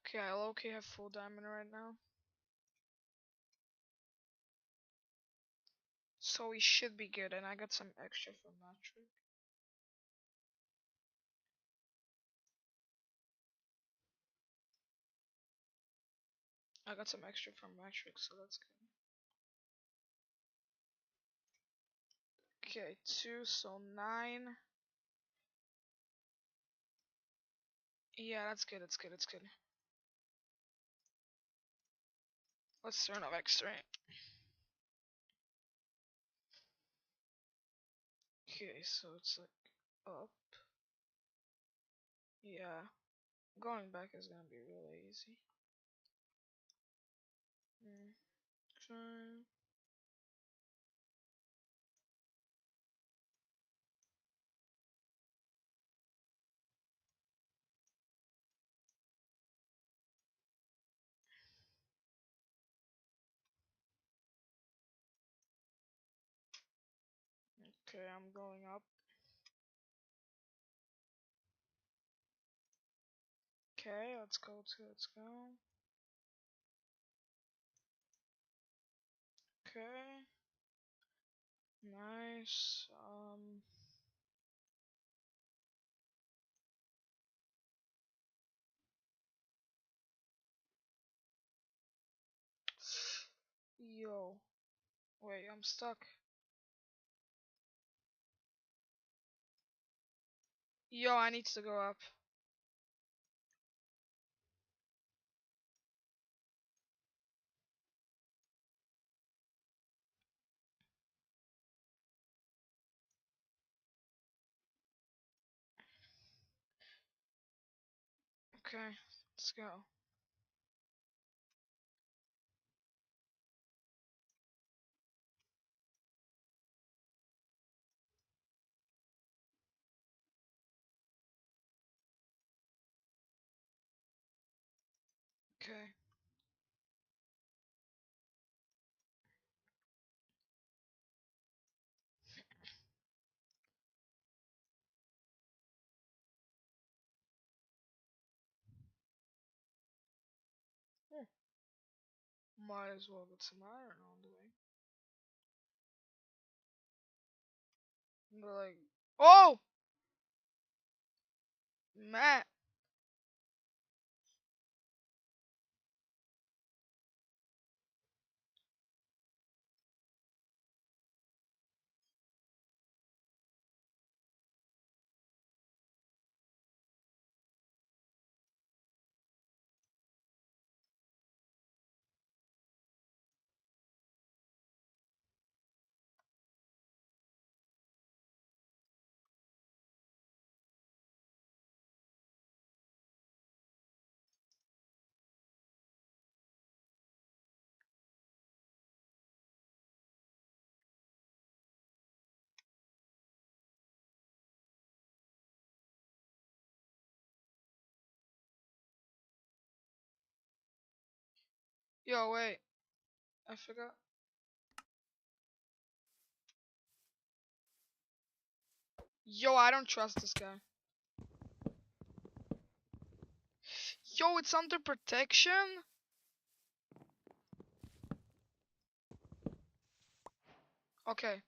Okay, I low-key have full diamond right now. So we should be good, and I got some extra from Matrick. I got some extra from Matrix, so that's good. Okay, 2, so 9. Yeah, that's good, that's good, that's good. Let's turn off X-ray. Okay, so it's like up. Yeah, going back is gonna be really easy. Okay. Okay, I'm going up. Okay, let's go. Okay. Nice. Yo. Wait, I'm stuck. Yo, I need to go up. Okay, let's go. Okay. Might as well get some iron on the way. But like, oh, Matt. Yo, wait. I forgot. Yo, I don't trust this guy. Yo, it's under protection? Okay.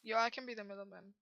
Yo, I can be the middleman.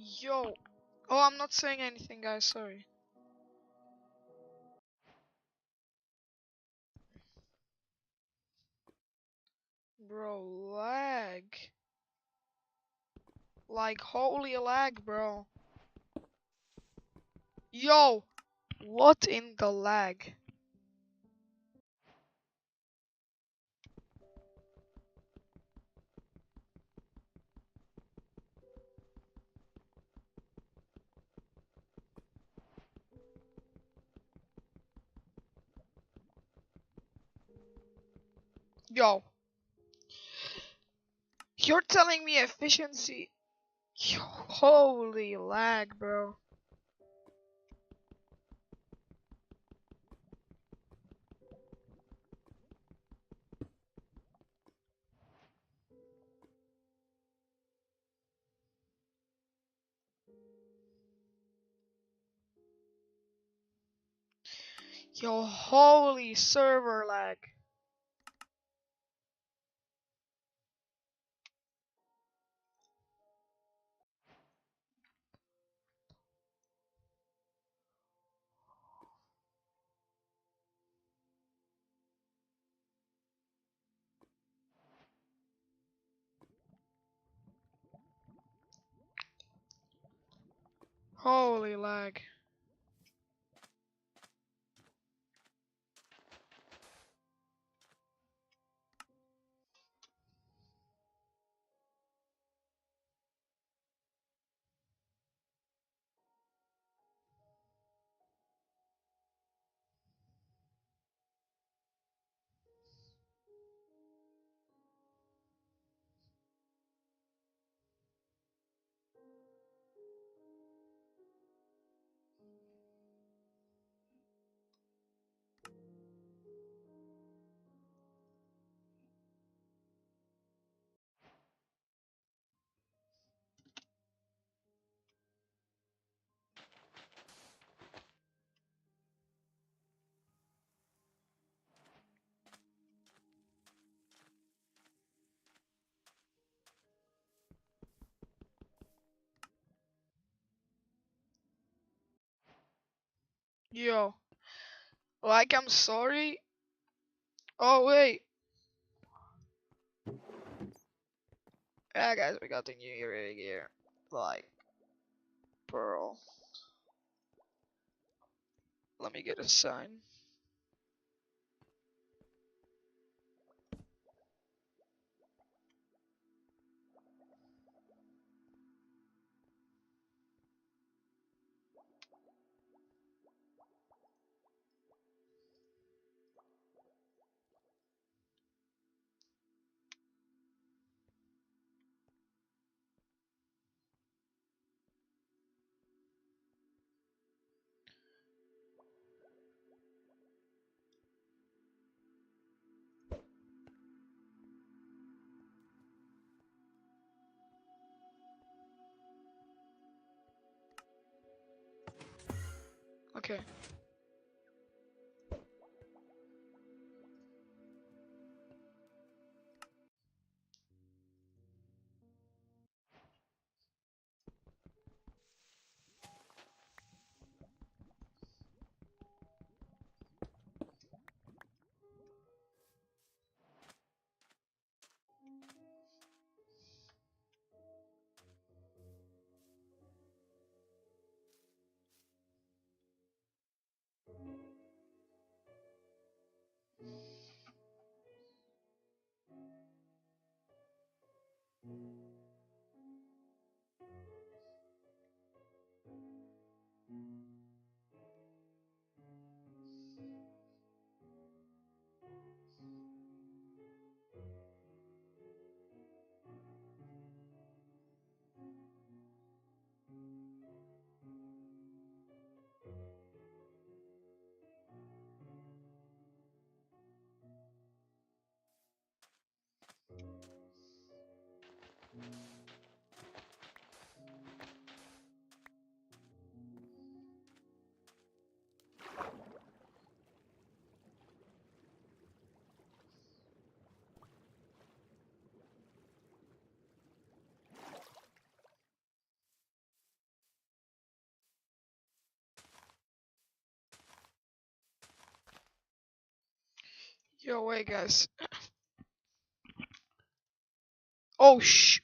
Yo. Oh, I'm not saying anything, guys. Sorry. Bro, lag. Like, holy lag, bro. Yo. What in the lag? Yo. You're telling me efficiency? Yo, holy lag, bro. Yo, holy server lag. Holy lag. Yo, like I'm sorry. Oh wait. Yeah guys, we got the new year gear. Like Pearl. Let me get a sign. Okay. Yo, wait, guys. Oh, shh.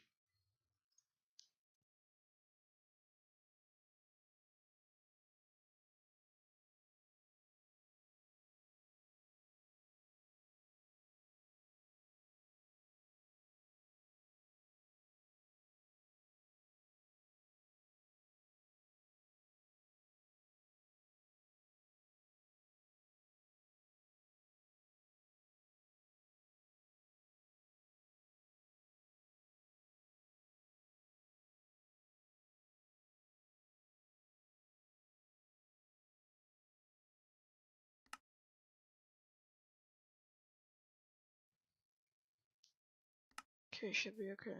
Okay, should be okay.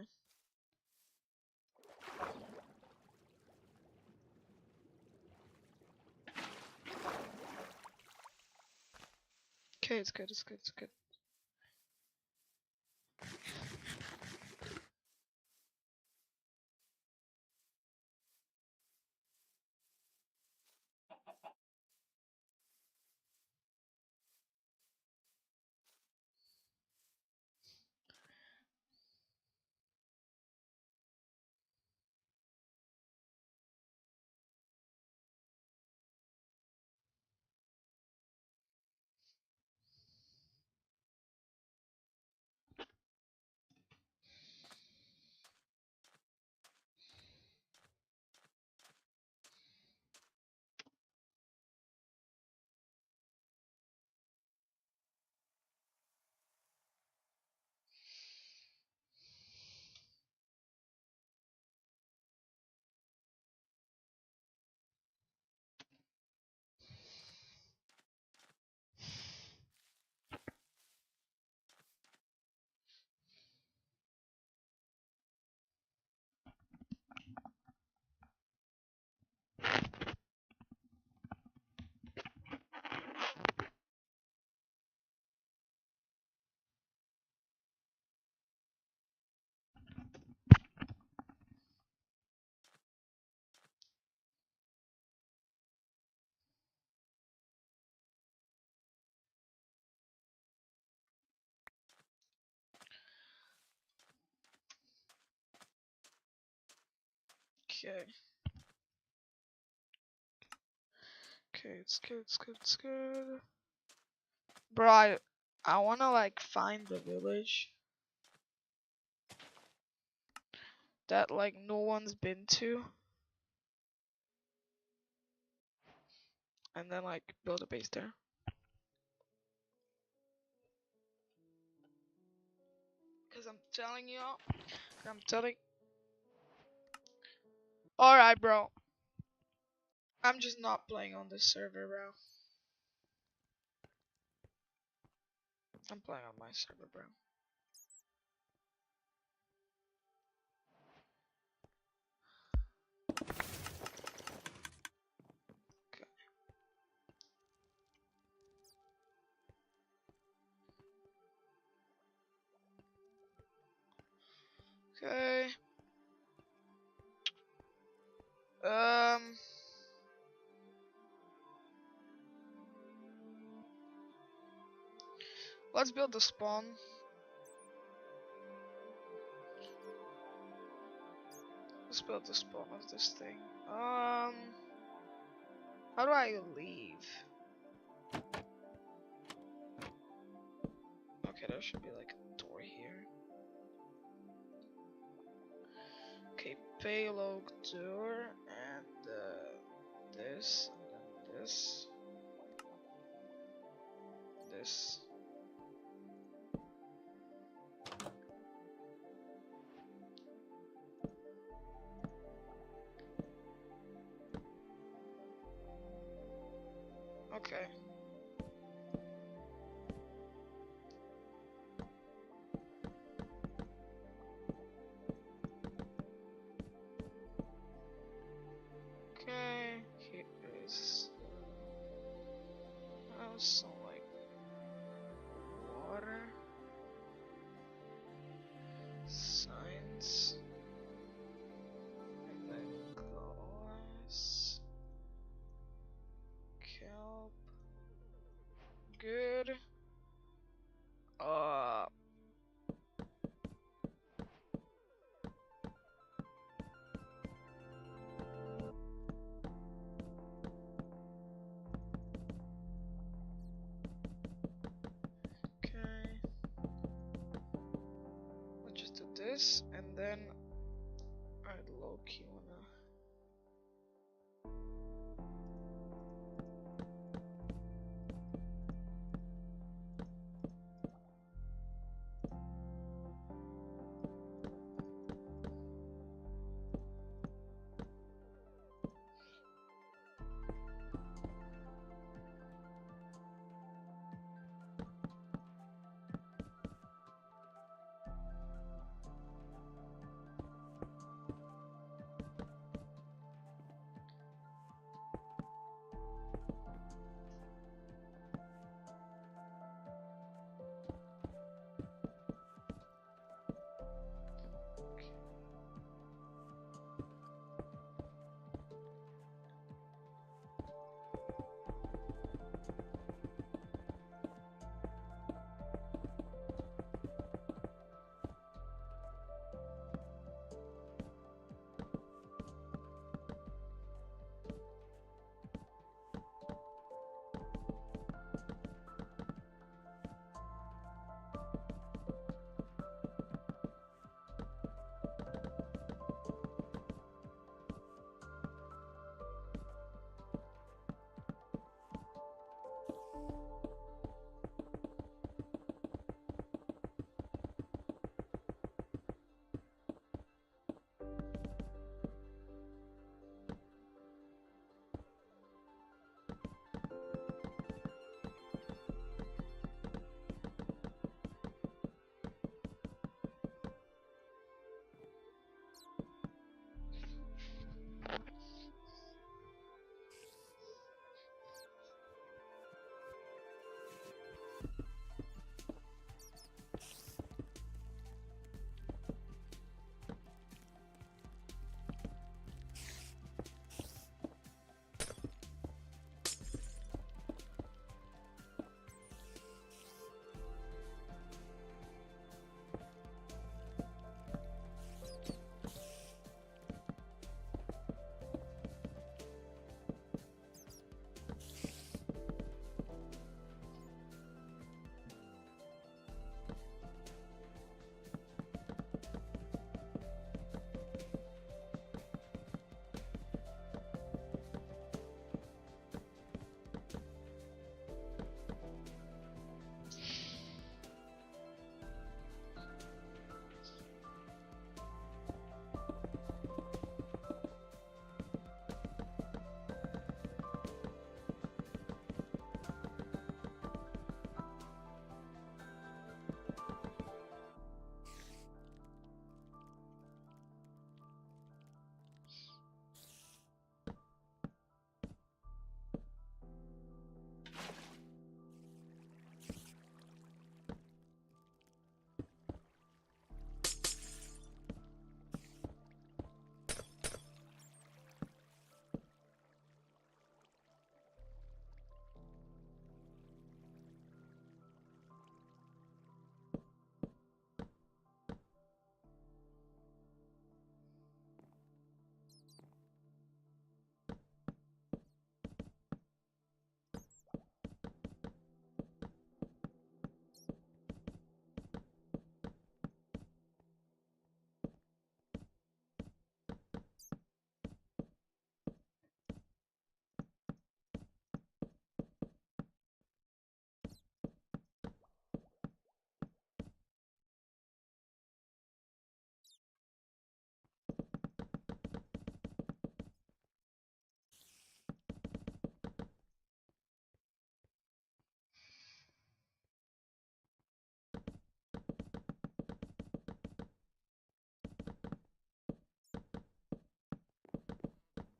Okay, it's good, it's good, it's good. Okay. Okay, it's good, it's good, it's good. Bro, I wanna like find the village that like no one's been to, and then like build a base there. Cause I'm telling you, I'm telling. Alright, bro. I'm just not playing on this server, bro. I'm playing on my server, bro. Okay. Let's build the spawn. Let's build the spawn of this thing. How do I leave? Okay, there should be like a door here. Okay, payload door and this, and then this. Okay. Okay, here is some like water signs, and then glass, kelp, good. Okay. Let's just do this, and then I'd low-key wanna.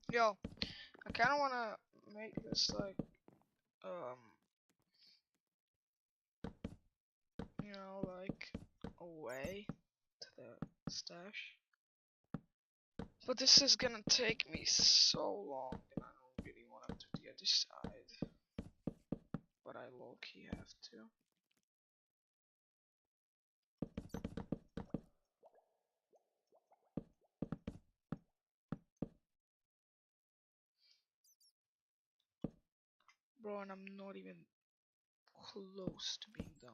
Yo, I kind of want to make this like, you know, like a way to the stash. But this is gonna take me so long, and I don't really want to do the other side. But I low-key have to. Bro, and I'm not even close to being done.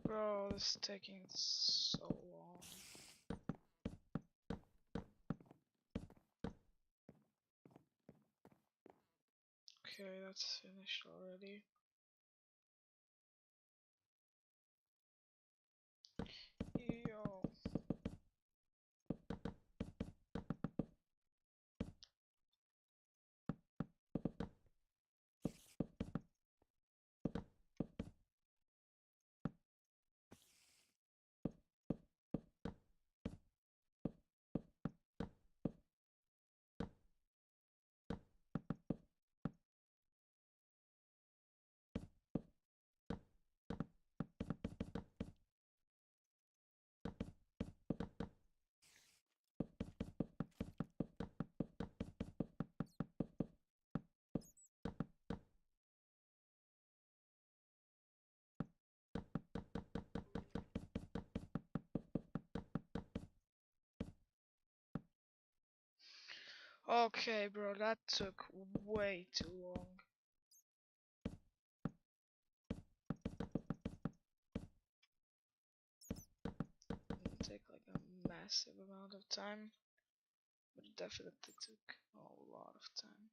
Bro, this is taking so long. Okay, that's finished already. Yo. Okay, bro, that took way too long. It'll take like a massive amount of time, but it definitely took a lot of time.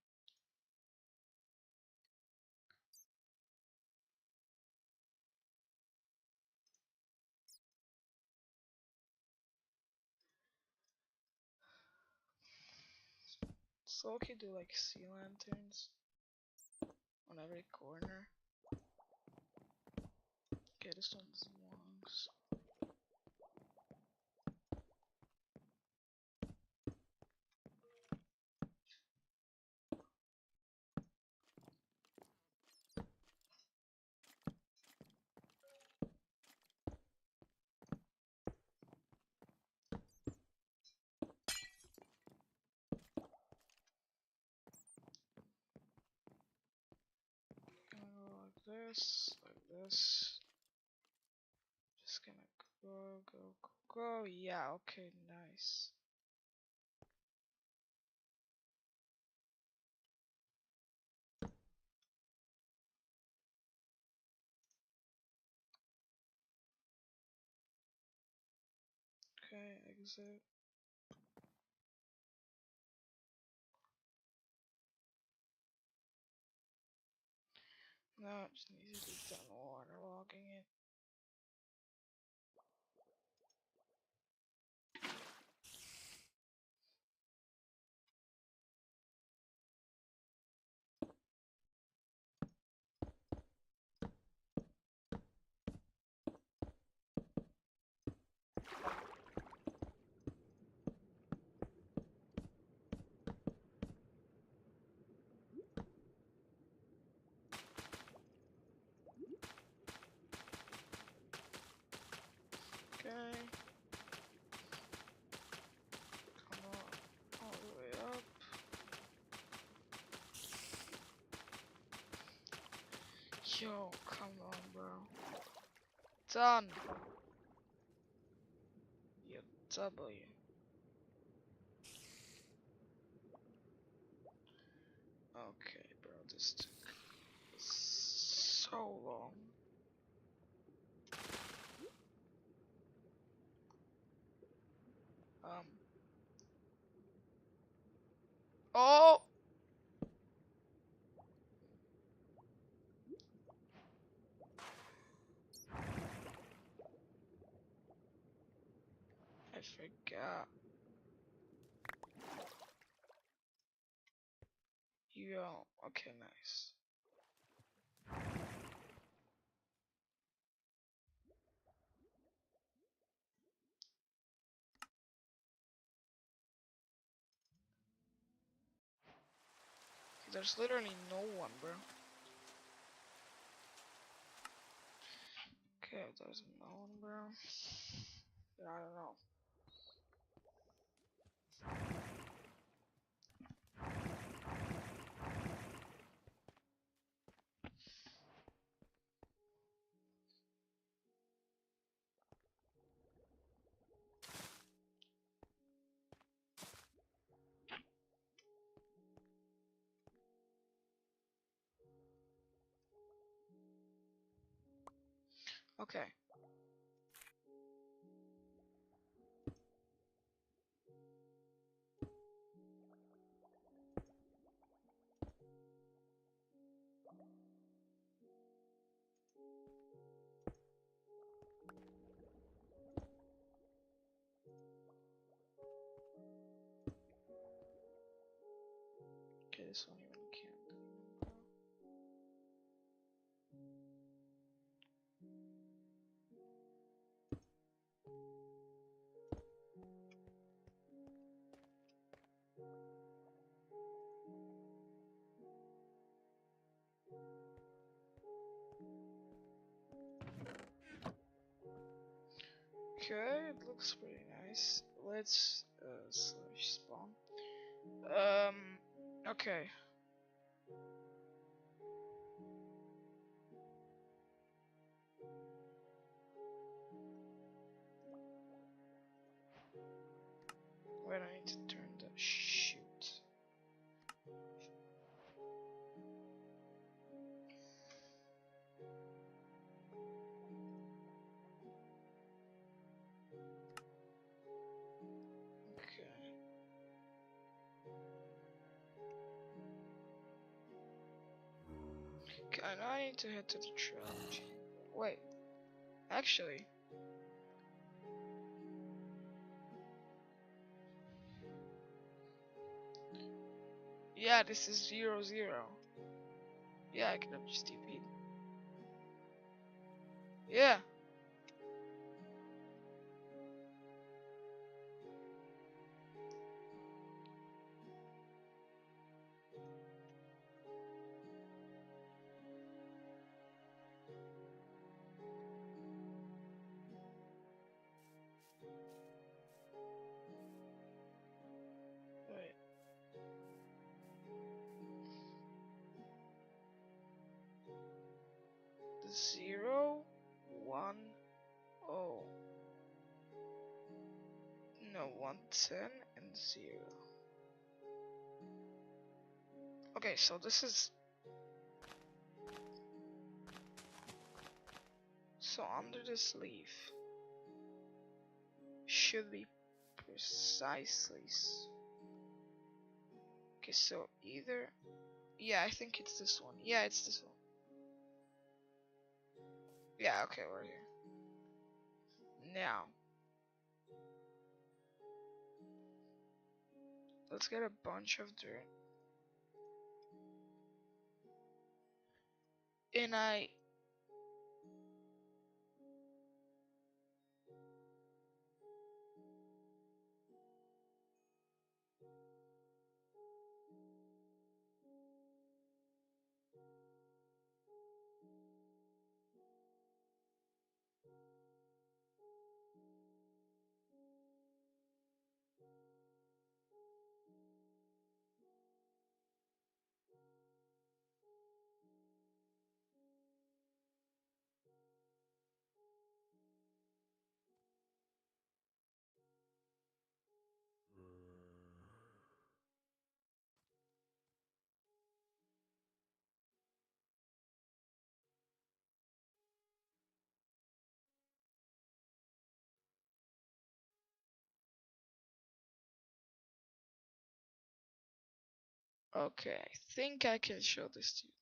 So okay, do like sea lanterns on every corner. Okay, this one's lungs. Gonna go like this, like this. Just gonna go, go, go, go. Yeah, okay, nice. Okay, exit. No, it just needs to be done waterlogging it. Okay. Come on, all the way up. Yo, come on, bro. Done. Your W. Okay, bro, this took so long. Oh! I forgot. Yo, okay, nice. There's literally no one, bro. Okay, there's no one, bro. I don't know. Okay. Okay, this one even can't do it, bro. Okay, it looks pretty nice. Let's slash spawn. Okay. Wait, I need to turn the shoot. Okay. Okay, now I need to head to the trilogy. Wait, actually. Yeah, this is 0, 0. Yeah, I can have just TP'd. Yeah. Wait. The 0, 1, 0. No, 110 and 0. Okay, so this is. So under this leaf should be precisely. Okay, so either. Yeah, I think it's this one. Yeah, it's this one. Yeah, okay, we're here. Now, let's get a bunch of dirt. And okay, I think I can show this to you.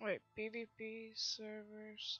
Wait, PvP servers.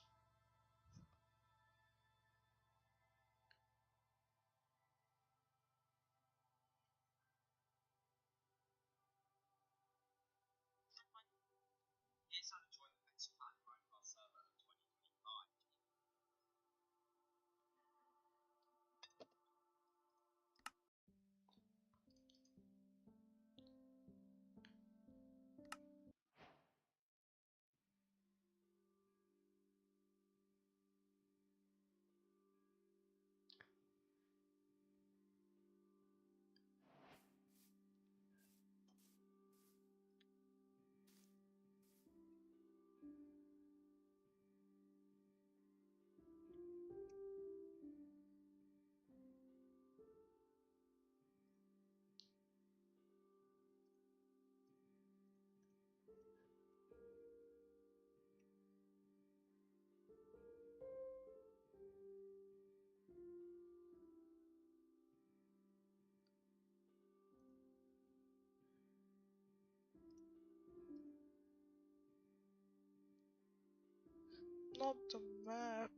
Not the map.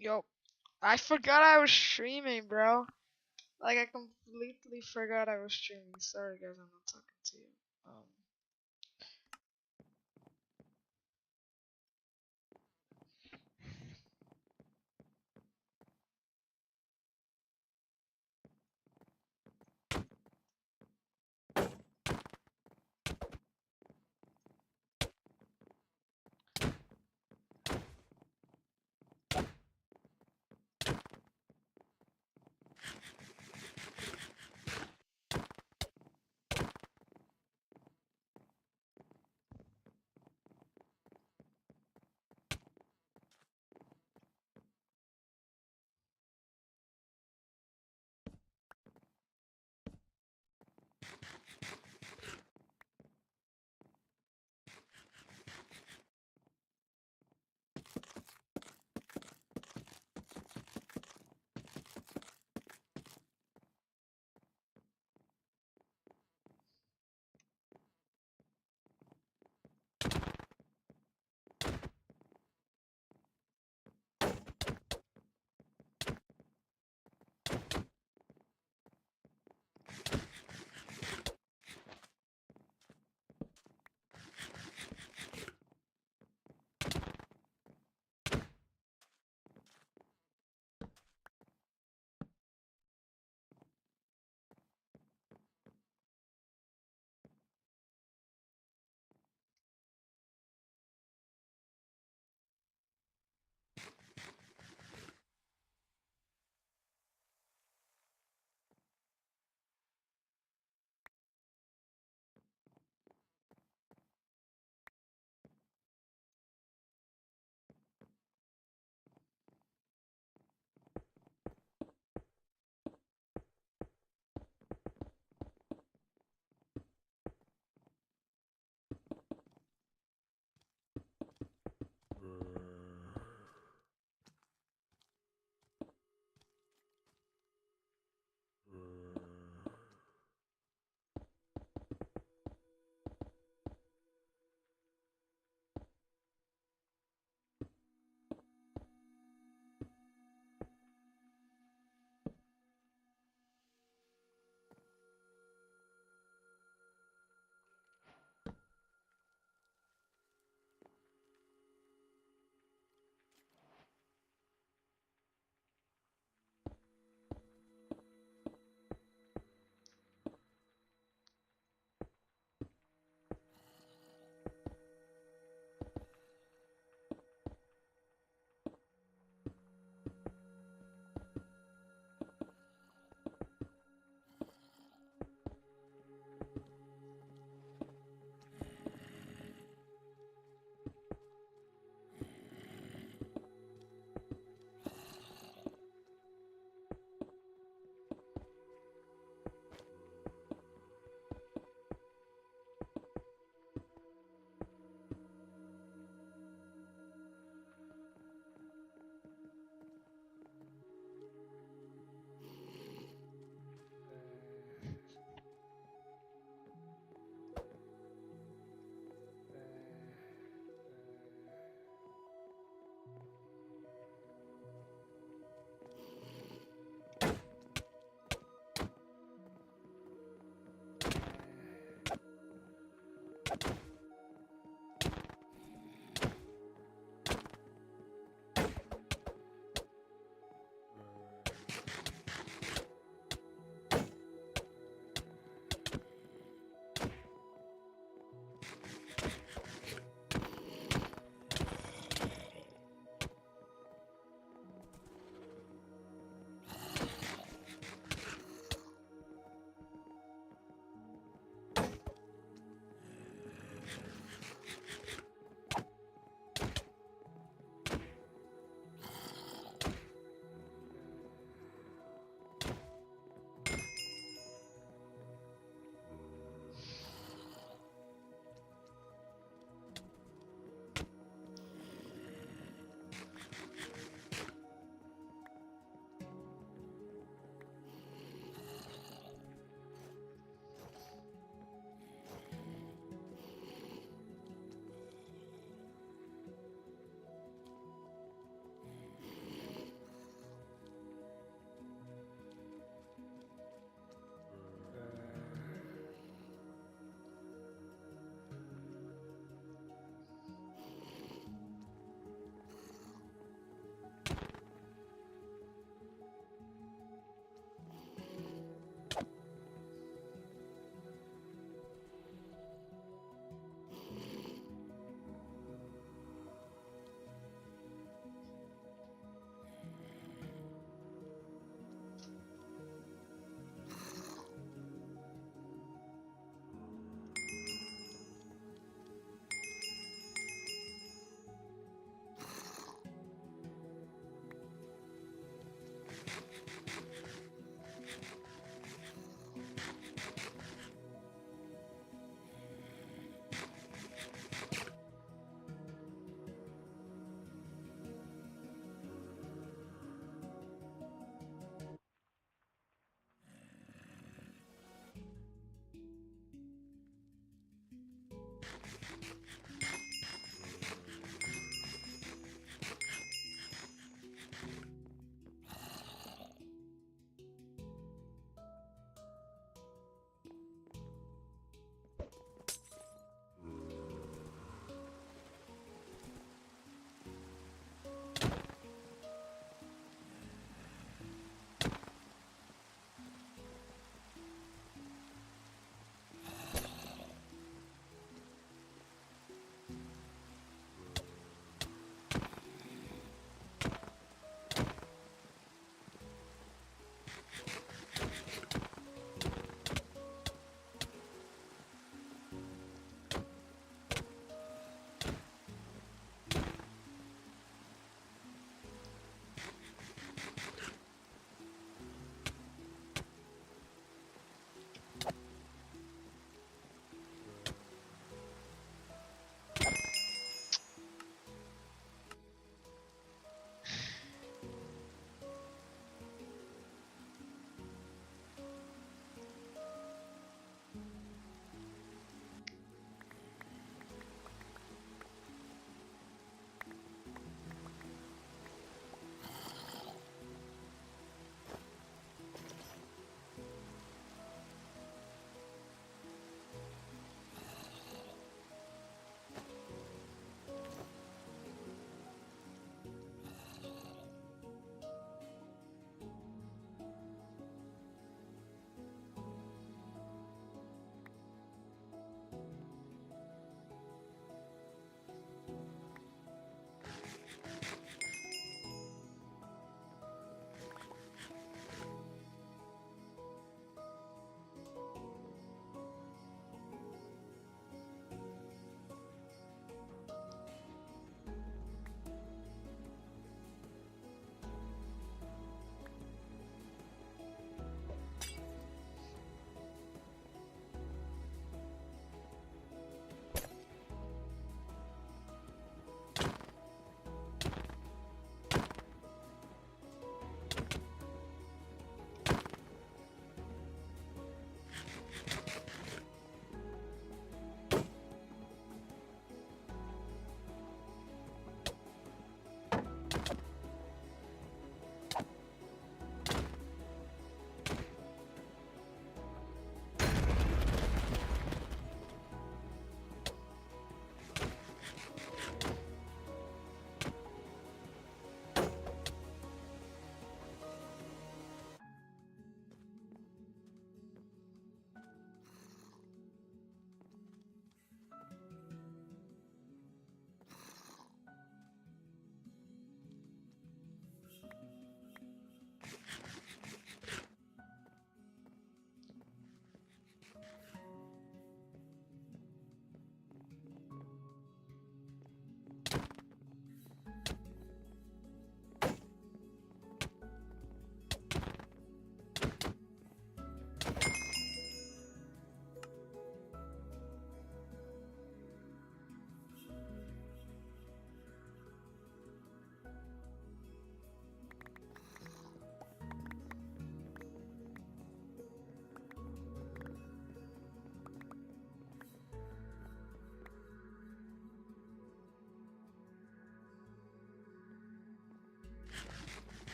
Yo, I forgot I was streaming, bro. Like, I completely forgot I was streaming. Sorry, guys, I'm not talking to you.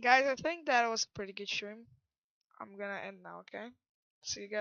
Guys, I think that was a pretty good stream. I'm gonna end now, okay? See you guys.